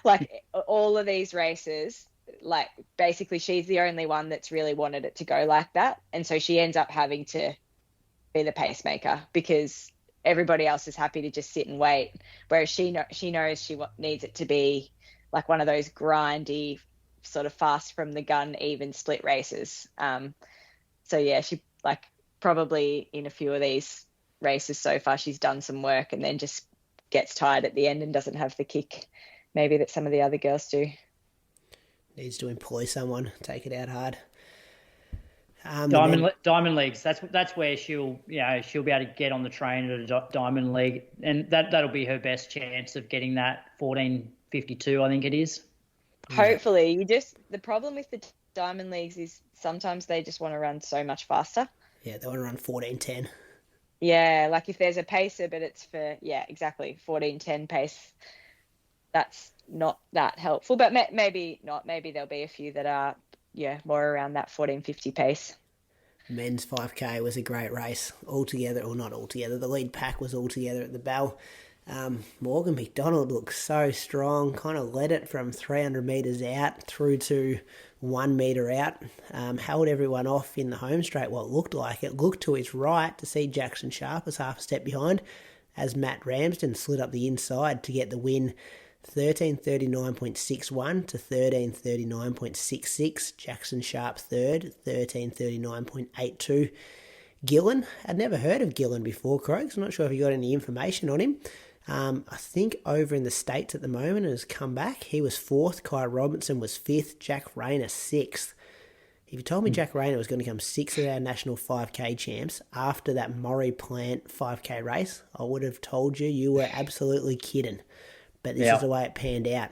Like all of these races, like basically she's the only one that's really wanted it to go like that. And so she ends up having to be the pacemaker because everybody else is happy to just sit and wait. Whereas she knows she needs it to be like one of those grindy, sort of fast from the gun, even split races. So yeah, she like probably in a few of these races so far, she's done some work and then just gets tired at the end and doesn't have the kick maybe that some of the other girls do. Needs to employ someone, take it out hard. Diamond leagues. That's where she'll be able to get on the train at a diamond league, and that'll be her best chance of getting that 14:52. I think it is. Hopefully, the problem with the diamond leagues is sometimes they just want to run so much faster. Yeah, they want to run 14:10. Yeah, like if there's a pacer, but it's for exactly 14:10 pace. That's not that helpful, but maybe not. Maybe there'll be a few that are more around that 14:50 pace. Men's 5K was a great race altogether, or not altogether. The lead pack was all together at the bell. Morgan McDonald looked so strong, kind of led it from 300 metres out through to 1 metre out. Held everyone off in the home straight, what looked like. It looked to his right to see Jackson Sharp as half a step behind as Matt Ramsden slid up the inside to get the win. 13:39.61 to 13:39.66. Jackson Sharp third, 13:39.82. Gillen, I'd never heard of Gillen before, Croaks. I'm not sure if you got any information on him. I think over in the States at the moment and has come back. He was fourth, Kai Robinson was fifth, Jack Rayner sixth. If you told me Jack Rayner was going to come sixth of our national 5K champs after that Murray Plant 5K race, I would have told you were absolutely kidding. But this is the way it panned out.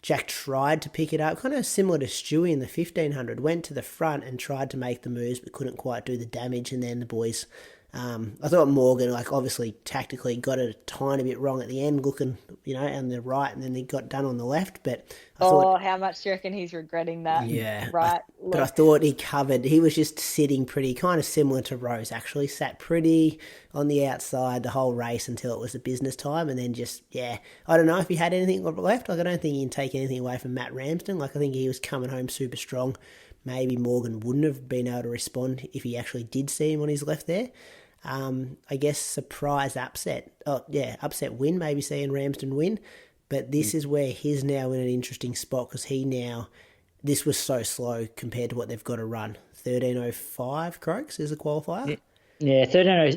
Jack tried to pick it up, kind of similar to Stewy in the 1500, went to the front and tried to make the moves but couldn't quite do the damage. And then the boys, I thought Morgan, obviously tactically got it a tiny bit wrong at the end, looking, on the right, and then he got done on the left. But I thought, how much do you reckon he's regretting that? Yeah. Right. But I thought he was just sitting pretty, kind of similar to Rose, actually. Sat pretty on the outside the whole race until it was the business time. And then just, I don't know if he had anything left. I don't think he can take anything away from Matt Ramsden. I think he was coming home super strong. Maybe Morgan wouldn't have been able to respond if he actually did see him on his left there. I guess surprise upset. Upset win, maybe seeing Ramsden win. But this is where he's now in an interesting spot because this was so slow compared to what they've got to run. 13:05, Croaks, is the qualifier? Yeah,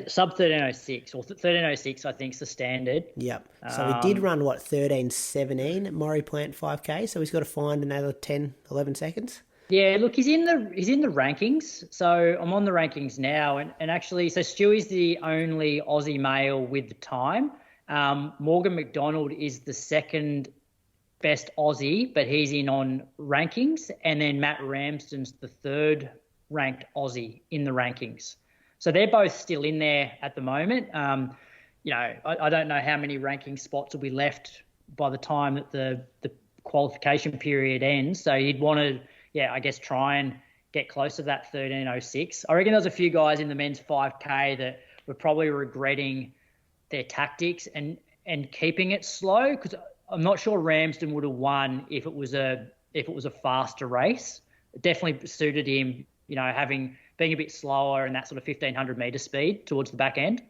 sub 13:06 or 13:06 I think is the standard. Yep. So he did run, 13:17 at Murray Plant 5K, so he's got to find another 10, 11 seconds. Yeah, look, he's in the rankings. So I'm on the rankings now, and actually, so Stewy's the only Aussie male with the time. Morgan McDonald is the second best Aussie, but he's in on rankings, and then Matt Ramsden's the third ranked Aussie in the rankings. So they're both still in there at the moment. I don't know how many ranking spots will be left by the time that the qualification period ends. So you'd want to, try and get close to that 13:06. I reckon there's a few guys in the men's 5K that were probably regretting their tactics and keeping it slow, because I'm not sure Ramsden would have won if it was a faster race. It definitely suited him, being a bit slower and that sort of 1500 metre speed towards the back end.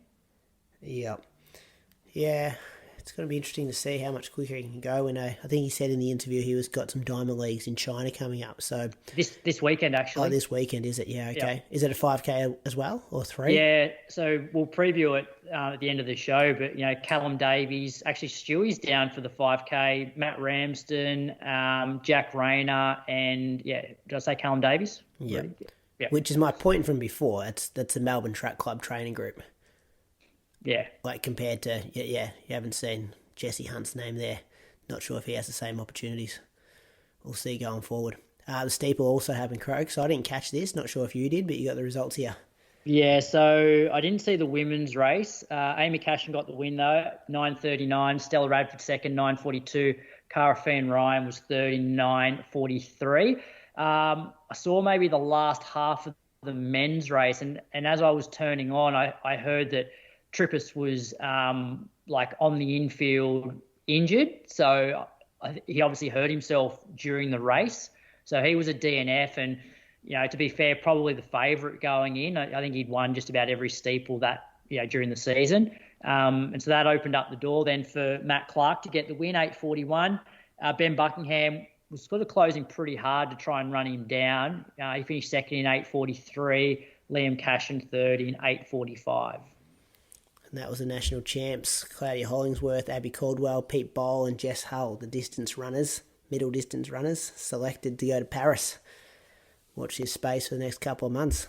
Yeah. It's going to be interesting to see how much quicker he can go. And I think he said in the interview he was got some diamond leagues in China coming up. So this weekend, actually. Oh, this weekend, is it? Yeah, okay. Yep. Is it a 5K as well, or 3? Yeah, so we'll preview it at the end of the show. But, Callum Davies, actually Stewy's down for the 5K, Matt Ramsden, Jack Rayner, and, did I say Callum Davies? Yeah. Which is my point from before. That's the Melbourne Track Club training group. Yeah. Compared to, you haven't seen Jesse Hunt's name there. Not sure if he has the same opportunities. We'll see going forward. The steeple also happened, Croak, so I didn't catch this. Not sure if you did, but you got the results here. Yeah, so I didn't see the women's race. Amy Cashin got the win, though, 9:39. Stella Radford second, 9:42. Cara Finn Ryan was 39:43. I saw maybe the last half of the men's race, and as I was turning on, I heard that Trippus was like on the infield injured, so he obviously hurt himself during the race. So he was a DNF, and to be fair, probably the favourite going in. I think he'd won just about every steeple that during the season, and so that opened up the door then for Matt Clark to get the win, 8:41. Ben Buckingham was sort of closing pretty hard to try and run him down. He finished second in 8:43. Liam Cashin third in 8:45. And that was the national champs: Claudia Hollingsworth, Abby Caldwell, Pete Bowl, and Jess Hull, the distance runners, middle distance runners, selected to go to Paris. Watch this space for the next couple of months.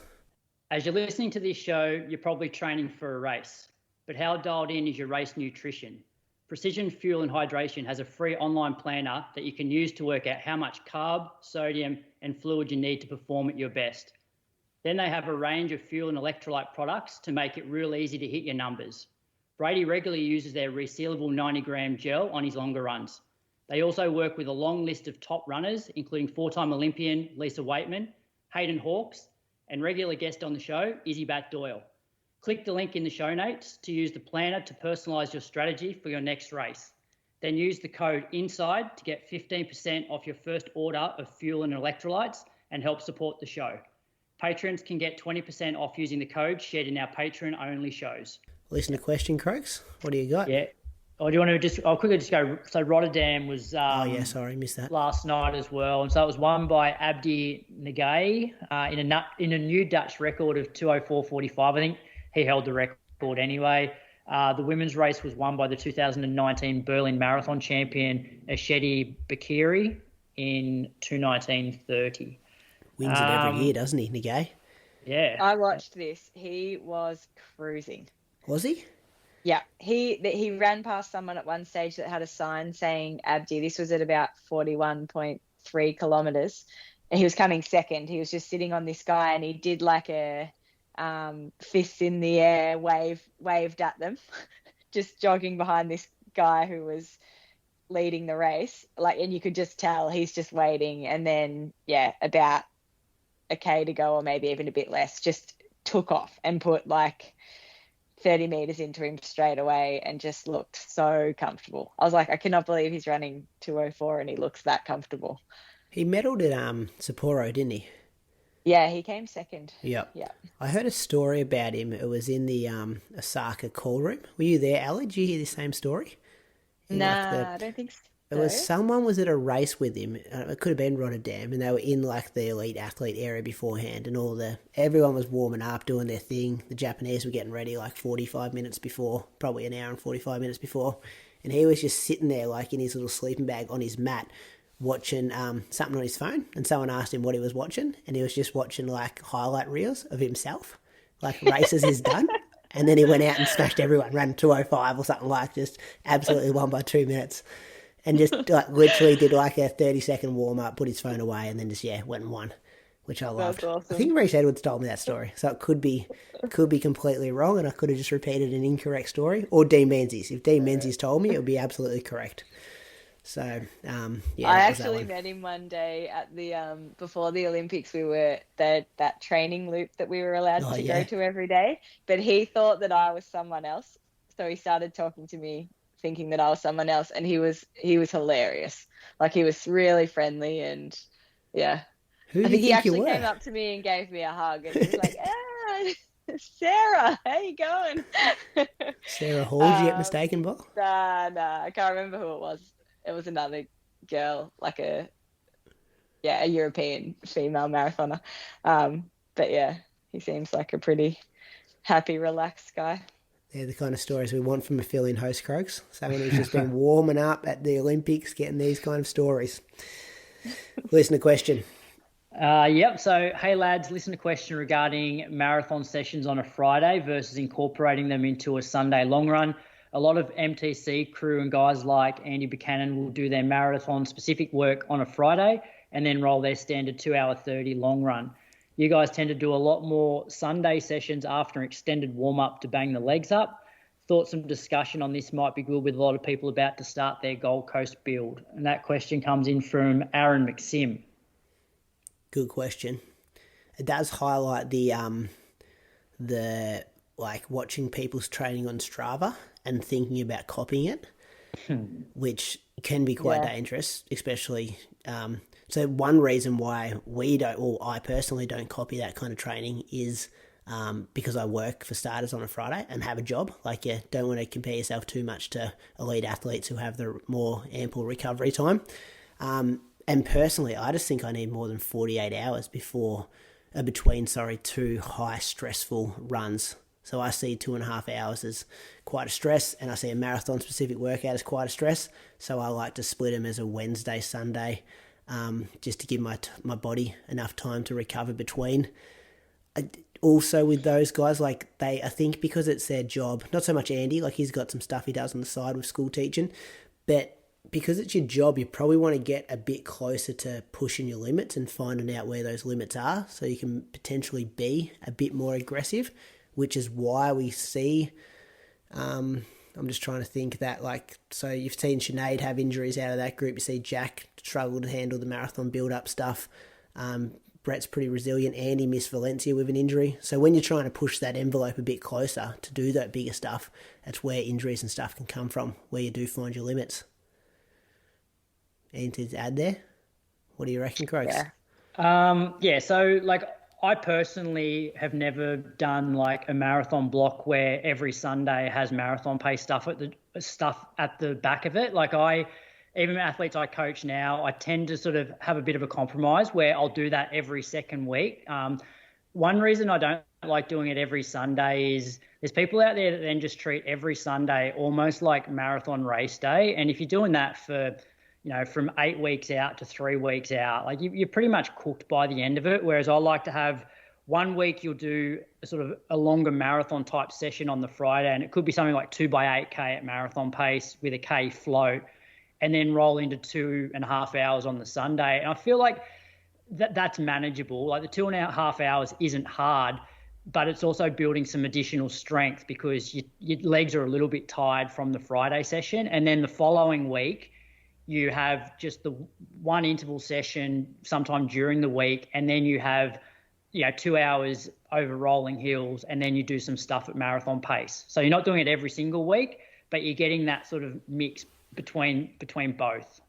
As you're listening to this show, you're probably training for a race. But how dialed in is your race nutrition? Precision Fuel and Hydration has a free online planner that you can use to work out how much carb, sodium, and fluid you need to perform at your best. Then they have a range of fuel and electrolyte products to make it real easy to hit your numbers. Brady regularly uses their resealable 90-gram gel on his longer runs. They also work with a long list of top runners, including four-time Olympian Lisa Waitman, Hayden Hawkes, and regular guest on the show, Izzy Bat Doyle. Click the link in the show notes to use the planner to personalise your strategy for your next race. Then use the code INSIDE to get 15% off your first order of fuel and electrolytes and help support the show. Patrons can get 20% off using the code shared in our Patreon-only shows. Listen to question, Croaks. What do you got? Yeah. Or do you want to I'll quickly just go. So Rotterdam was missed that last night as well, and so it was won by Abdi Nagay in a new Dutch record of 2:04:45. I think he held the record anyway. The women's race was won by the 2019 Berlin Marathon champion Ashedi Bakiri in 2:19:30. Wins it every year, doesn't he, Nagay? Yeah. I watched this. He was cruising. Was he? Yeah, he ran past someone at one stage that had a sign saying Abdi. This was at about 41.3 kilometres. And he was coming second. He was just sitting on this guy, and he did like a fists in the air, waved at them, just jogging behind this guy who was leading the race. And you could just tell he's just waiting. And then, about a K to go, or maybe even a bit less, just took off and put 30 metres into him straight away and just looked so comfortable. I was like, I cannot believe he's running 2:04 and he looks that comfortable. He medalled at Sapporo, didn't he? Yeah, he came second. Yeah. Yeah. I heard a story about him. It was in the Osaka call room. Were you there, Ellie? Did you hear the same story? I don't think so. It was someone was at a race with him. It could have been Rotterdam, and they were in the elite athlete area beforehand, and everyone was warming up, doing their thing. The Japanese were getting ready 45 minutes before, probably an hour and 45 minutes before, and he was just sitting there in his little sleeping bag on his mat, watching something on his phone. And someone asked him what he was watching, and he was just watching highlight reels of himself, races he's done. And then he went out and smashed everyone, ran 2:05 or something just absolutely won by 2 minutes. And just literally did a 30-second warm-up, put his phone away, and then just, went and won, which I loved. That's awesome. I think Reece Edwards told me that story, so it could be completely wrong, and I could have just repeated an incorrect story. Or Dean Menzies. If Dean Menzies told me, it would be absolutely correct. So, I actually met him one day at the before the Olympics. We were that training loop that we were allowed to go to every day, but he thought that I was someone else, so he started talking to me thinking that I was someone else, and he was hilarious. He was really friendly, and I think he actually came up to me and gave me a hug, and he was like, Sarah, how you going? Sarah Hall, did you get mistaken by? Nah, I can't remember who it was. It was another girl, a European female marathoner. But he seems like a pretty happy, relaxed guy. They're the kind of stories we want from a fill-in host, Croaks. Someone who's just been warming up at the Olympics, getting these kind of stories. Listen to question. Yep. So, hey lads, listen to question regarding marathon sessions on a Friday versus incorporating them into a Sunday long run. A lot of MTC crew and guys like Andy Buchanan will do their marathon-specific work on a Friday and then roll their standard 2:30 long run. You guys tend to do a lot more Sunday sessions after an extended warm-up to bang the legs up. Thought some discussion on this might be good with a lot of people about to start their Gold Coast build. And that question comes in from Aaron McSim. Good question. it does highlight the like watching people's training on Strava and thinking about copying it, which can be quite dangerous, especially. So one reason why we don't, or I personally don't copy that kind of training is because I work for starters on a Friday and have a job. Like, you don't want to compare yourself too much to elite athletes who have the more ample recovery time. And personally, I just think I need more than 48 hours between two high stressful runs. So I see 2.5 hours as quite a stress, and I see a marathon specific workout as quite a stress. So I like to split them as a Wednesday, Sunday, just to give my body enough time to recover between. Also with those guys, like I think because it's their job, not so much Andy, like he's got some stuff he does on the side with school teaching, but because it's your job, you probably want to get a bit closer to pushing your limits and finding out where those limits are so you can potentially be a bit more aggressive, which is why we see, I'm just trying to think that, like, so you've seen Sinead have injuries out of that group. You see Jack struggle to handle the marathon build-up stuff. Brett's pretty resilient. Andy missed Valencia with an injury. So when you're trying to push that envelope a bit closer to do that bigger stuff, that's where injuries and stuff can come from, where you do find your limits. Anything to add there? What do you reckon, Croaks? So like I personally have never done like a marathon block where every Sunday has marathon pace stuff at the back of it. Like even athletes I coach now, I tend to sort of have a bit of a compromise where I'll do that every second week. One reason I don't like doing it every Sunday is there's people out there that then just treat every Sunday almost like marathon race day. And if you're doing that for, from 8 weeks out to 3 weeks out, like you're pretty much cooked by the end of it. Whereas I like to have 1 week you'll do a longer marathon type session on the Friday, and it could be something like 2x8K at marathon pace with a K float, and then roll into 2.5 hours on the Sunday. And I feel like that's manageable. Like the 2.5 hours isn't hard, but it's also building some additional strength because your legs are a little bit tired from the Friday session. And then the following week, you have just the one interval session sometime during the week, and then you have 2 hours over rolling hills, and then you do some stuff at marathon pace. So you're not doing it every single week, but you're getting that sort of mix between both.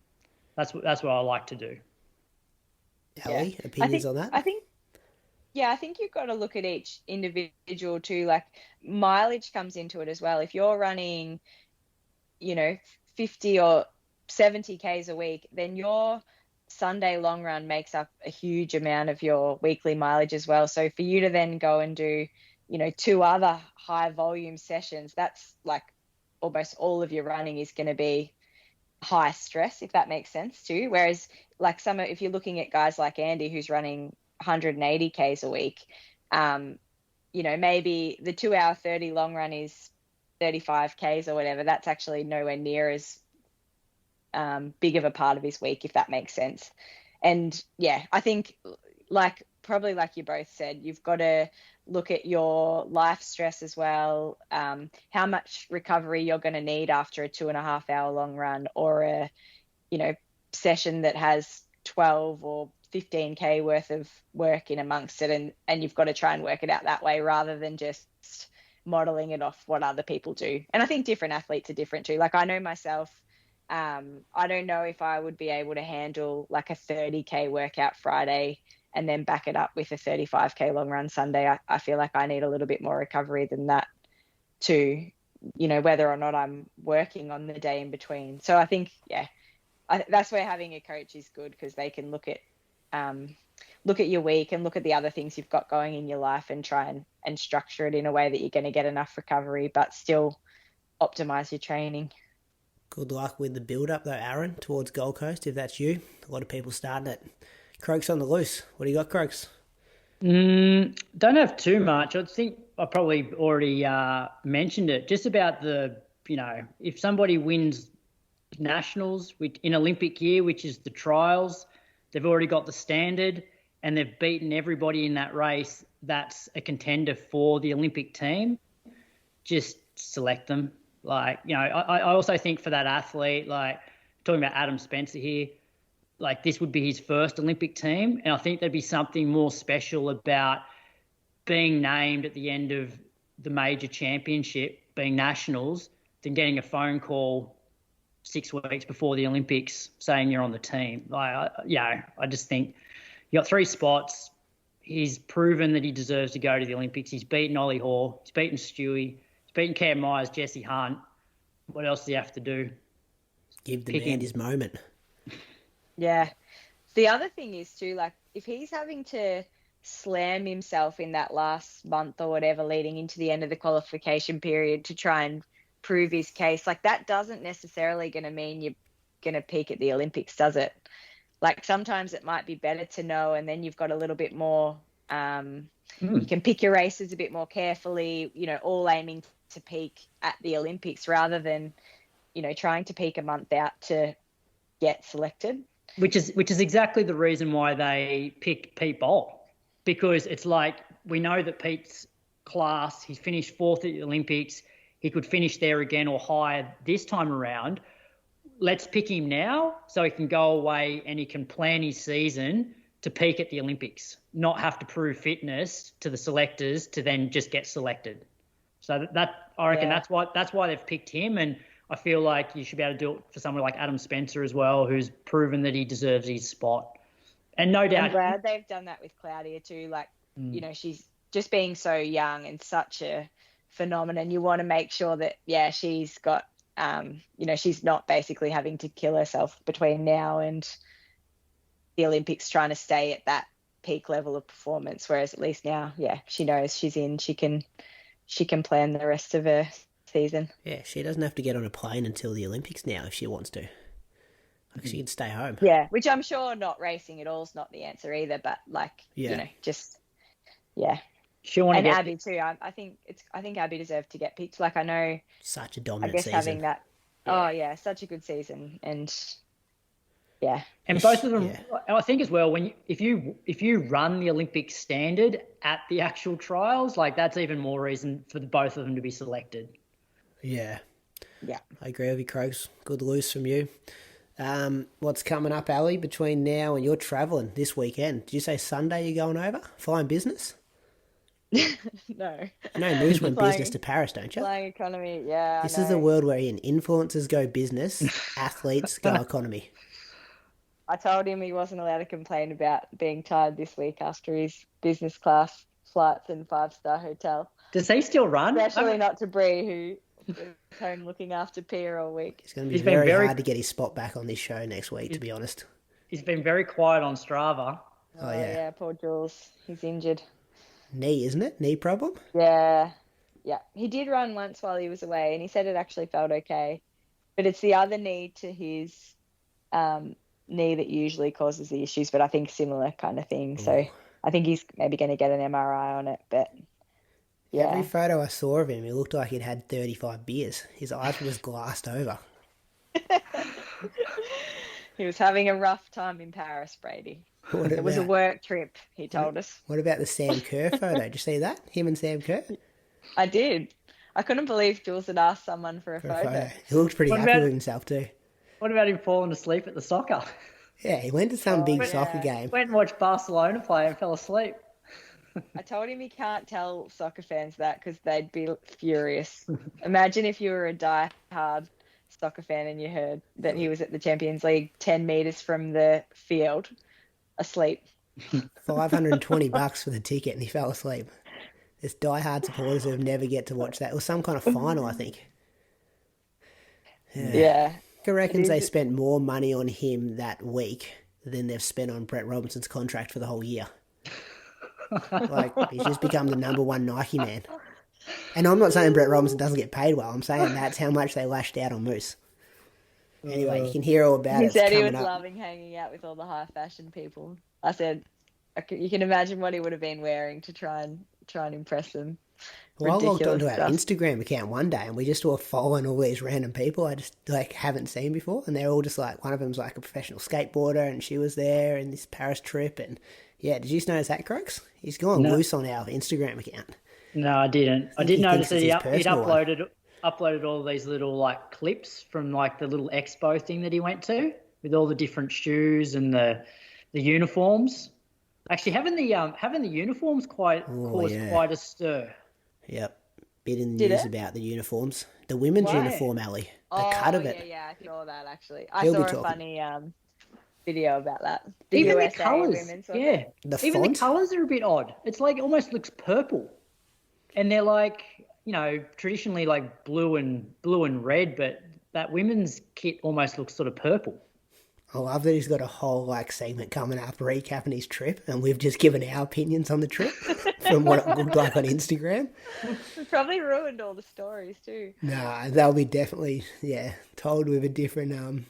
That's what I like to do. Ellie, opinions on that? I think you've got to look at each individual too. Like mileage comes into it as well. If you're running, 50 or 70 Ks a week, then your Sunday long run makes up a huge amount of your weekly mileage as well. So for you to then go and do, 2 other high volume sessions, that's like almost all of your running is going to be high stress, if that makes sense too. Whereas like if you're looking at guys like Andy, who's running 180 Ks a week, maybe the 2 hour 30 long run is 35 Ks or whatever. That's actually nowhere near as big of a part of his week, if that makes sense. And I think probably like you both said, you've got to look at your life stress as well, how much recovery you're going to need after a 2.5 hour long run or a session that has 12 or 15K worth of work in amongst it, and you've got to try and work it out that way rather than just modeling it off what other people do. And I think different athletes are different too. Like I know myself, I don't know if I would be able to handle like a 30K workout Friday and then back it up with a 35K long run Sunday. I feel like I need a little bit more recovery than that to, whether or not I'm working on the day in between. So I think, that's where having a coach is good, because they can look at your week and look at the other things you've got going in your life and try and structure it in a way that you're going to get enough recovery, but still optimize your training. Good luck with the build-up, though, Aaron, towards Gold Coast, if that's you. A lot of people starting it. Croaks on the loose. What do you got, Croaks? Don't have too much. I think I probably already mentioned it. Just about if somebody wins nationals in Olympic year, which is the trials, they've already got the standard and they've beaten everybody in that race that's a contender for the Olympic team, just select them. Like, I also think for that athlete, like talking about Adam Spencer here, like this would be his first Olympic team. And I think there'd be something more special about being named at the end of the major championship, being nationals, than getting a phone call 6 weeks before the Olympics saying you're on the team. I just think you got 3 spots. He's proven that he deserves to go to the Olympics. He's beaten Ollie Hoare. He's beaten Stewy. He's beaten Cam Myers, Jesse Hunt. What else do you have to do? Give the man his moment. Yeah. The other thing is too, like, if he's having to slam himself in that last month or whatever leading into the end of the qualification period to try and prove his case, like, that doesn't necessarily going to mean you're going to peak at the Olympics, does it? Like, sometimes it might be better to know, and then you've got a little bit more, you can pick your races a bit more carefully, you know, all aiming to peak at the Olympics rather than, you know, trying to peak a month out to get selected. Which is exactly the reason why they picked Pete Bowl, because it's like, we know that Pete's class, he's finished 4th at the Olympics, he could finish there again or higher this time around. Let's pick him now so he can go away and he can plan his season to peak at the Olympics, not have to prove fitness to the selectors to then just get selected. So I reckon that's why they've picked him. And I feel like you should be able to do it for someone like Adam Spencer as well, who's proven that he deserves his spot. And no doubt, I'm glad they've done that with Claudia too. Like, you know, she's just being so young and such a phenomenon. You want to make sure that, she's got, you know, she's not basically having to kill herself between now and the Olympics trying to stay at that peak level of performance. Whereas at least now, she knows she's in. She can plan the rest of her season. Yeah, she doesn't have to get on a plane until the Olympics now if she wants to. Like, she can stay home. Yeah, which I'm sure not racing at all is not the answer either. But like, you know, just she'll want to get... Abby too. I think Abby deserved to get picked. Like, I know, such a dominant I guess season. having that. Such a good season, and and both of them. I think as well, if you run the Olympic standard at the actual trials, like, that's even more reason for both of them to be selected. Yeah, I agree with you, Croaks. Good loose from you. What's coming up, Ellie, between now and you're travelling this weekend? Did you say Sunday you're going over? Flying business? No. No, news went business to Paris, don't you? Flying economy, yeah. This is the world we're in. Influencers go business, athletes go economy. I told him he wasn't allowed to complain about being tired this week after his business class flights and 5-star hotel. Does he still run? Especially not to Bree, who was home looking after Pia all week. It's going to be very hard to get his spot back on this show next week, to be honest. He's been very quiet on Strava. Oh, yeah. Yeah, poor Jules. He's injured. Knee, isn't it? Knee problem? Yeah. He did run once while he was away, and he said it actually felt okay. But it's the other knee to his knee that usually causes the issues, but I think similar kind of thing. So I think he's maybe going to get an MRI on it, but yeah. Every photo I saw of him, he looked like he'd had 35 beers. His eyes were just glassed over. He was having a rough time in Paris, Brady. It was a work trip, he told us. What about the Sam Kerr photo? Did you see that? Him and Sam Kerr? I did. I couldn't believe Jules had asked someone for a photo. He looked pretty happy with himself too. What about him falling asleep at the soccer? Yeah, he went to some big soccer game. Went and watched Barcelona play and fell asleep. I told him he can't tell soccer fans that because they'd be furious. Imagine if you were a die-hard soccer fan and you heard that he was at the Champions League 10 metres from the field, asleep. $520 for the ticket and he fell asleep. There's die-hard supporters who never get to watch that. It was some kind of final, I think. Yeah. I reckon they spent more money on him that week than they've spent on Brett Robinson's contract for the whole year. Like, he's just become the number one Nike man. And I'm not saying Brett Robinson doesn't get paid well. I'm saying that's how much they lashed out on Moose. Anyway, you can hear all about it. He said he was loving hanging out with all the high fashion people. I said, you can imagine what he would have been wearing to try and impress them. Well, I logged onto stuff. our Instagram account one day and we just were following all these random people I just haven't seen before, and they're all just one of them's a professional skateboarder and she was there in this Paris trip, and did you notice that, Crooks? He's gone loose on our Instagram account. No, I didn't. I did notice that he'd uploaded all these little clips from the little expo thing that he went to. with all the different shoes and the uniforms. Actually, having the uniforms caused quite a stir. Yep. Bit in the news about the uniforms. The women's uniform, Ellie. The cut of it. Yeah, I saw that actually. I saw a funny video about that. The Even USA the colours, women's the colours are a bit odd. It's like it almost looks purple, and they're like, traditionally like blue and red, but that women's kit almost looks sort of purple. I love that he's got a whole segment coming up recapping his trip, and we've just given our opinions on the trip from what it looked like on Instagram. We probably ruined all the stories too. Nah, they'll be definitely told with a different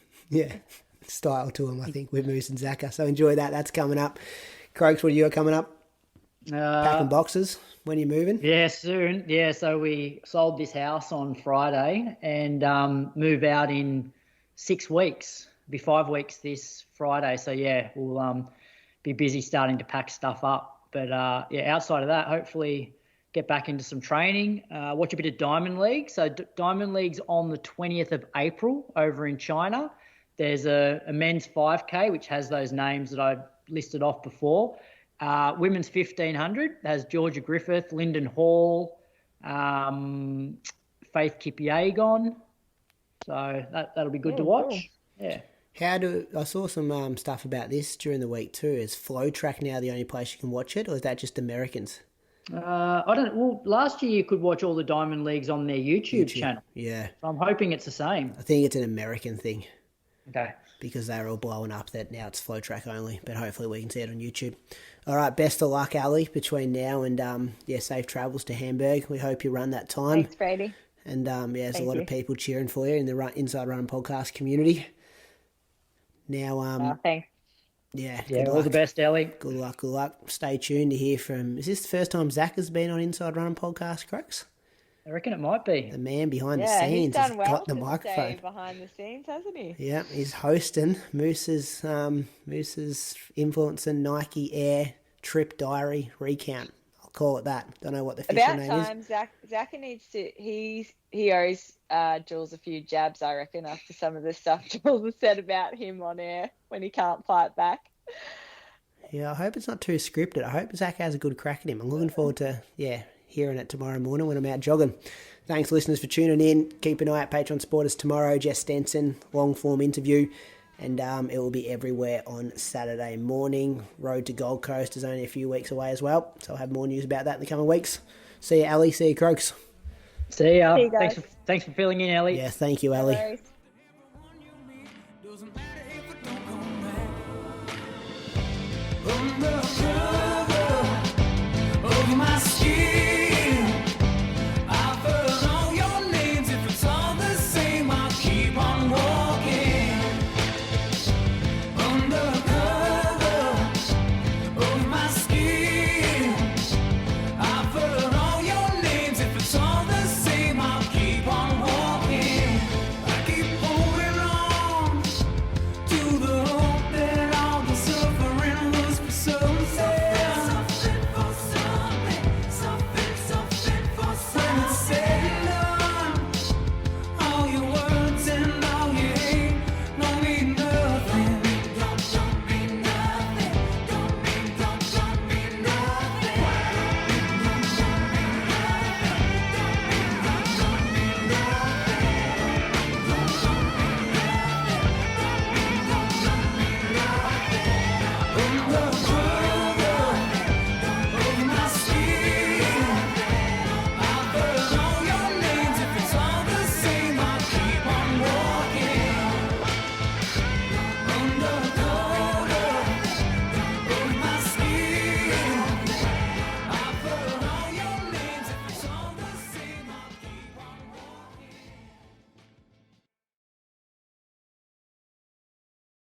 style to them. I think with Moose and Zaka. So enjoy that. That's coming up. Croaks, what are you coming up? Packing boxes. When are you moving? Yeah, soon. Yeah, so we sold this house on Friday and move out in 6 weeks. It'll be 5 weeks this Friday. So, we'll be busy starting to pack stuff up. But, outside of that, hopefully get back into some training, watch a bit of Diamond League. So Diamond League's on the 20th of April over in China. There's a men's 5K, which has those names that I listed off before. Women's 1500 has Georgia Griffith, Lyndon Hall, Faith Kipyegon. So that'll be good to watch. Cool. Yeah. I saw some stuff about this during the week too. Is Flow Track now the only place you can watch it, or is that just Americans? I don't. Well, last year you could watch all the Diamond Leagues on their YouTube channel. Yeah. So I'm hoping it's the same. I think it's an American thing. Okay. Because they're all blowing up that now it's Flow Track only, but hopefully we can see it on YouTube. All right, best of luck, Ellie, between now and safe travels to Hamburg. We hope you run that time. Thanks, Brady. And there's a lot of people cheering for you in the Inside Running podcast community. Now, thanks. Yeah, all the best, Ellie. Good luck. Stay tuned to hear from. Is this the first time Zach has been on Inside Running podcast, Crooks? I reckon it might be. The man behind the scenes has got the microphone. Stay behind the scenes, hasn't he? Yeah, he's hosting Moose's influencing Nike Air Trip Diary recount. I'll call it that. Don't know what the official name is. Zach needs to. He owes Jules a few jabs, I reckon, after some of the stuff Jules has said about him on air when he can't fight back. Yeah, I hope it's not too scripted. I hope Zach has a good crack at him. I'm looking forward to hearing it tomorrow morning when I'm out jogging. Thanks, listeners, for tuning in. Keep an eye out Patreon supporters tomorrow. Jess Stenson, long form interview, and it will be everywhere on Saturday morning. Road to Gold Coast is only a few weeks away as well, so I'll have more news about that in the coming weeks. See you, Ellie. See you, Croaks. See ya. Thanks for filling in, Ellie. Yeah, thank you, Ellie. My skin.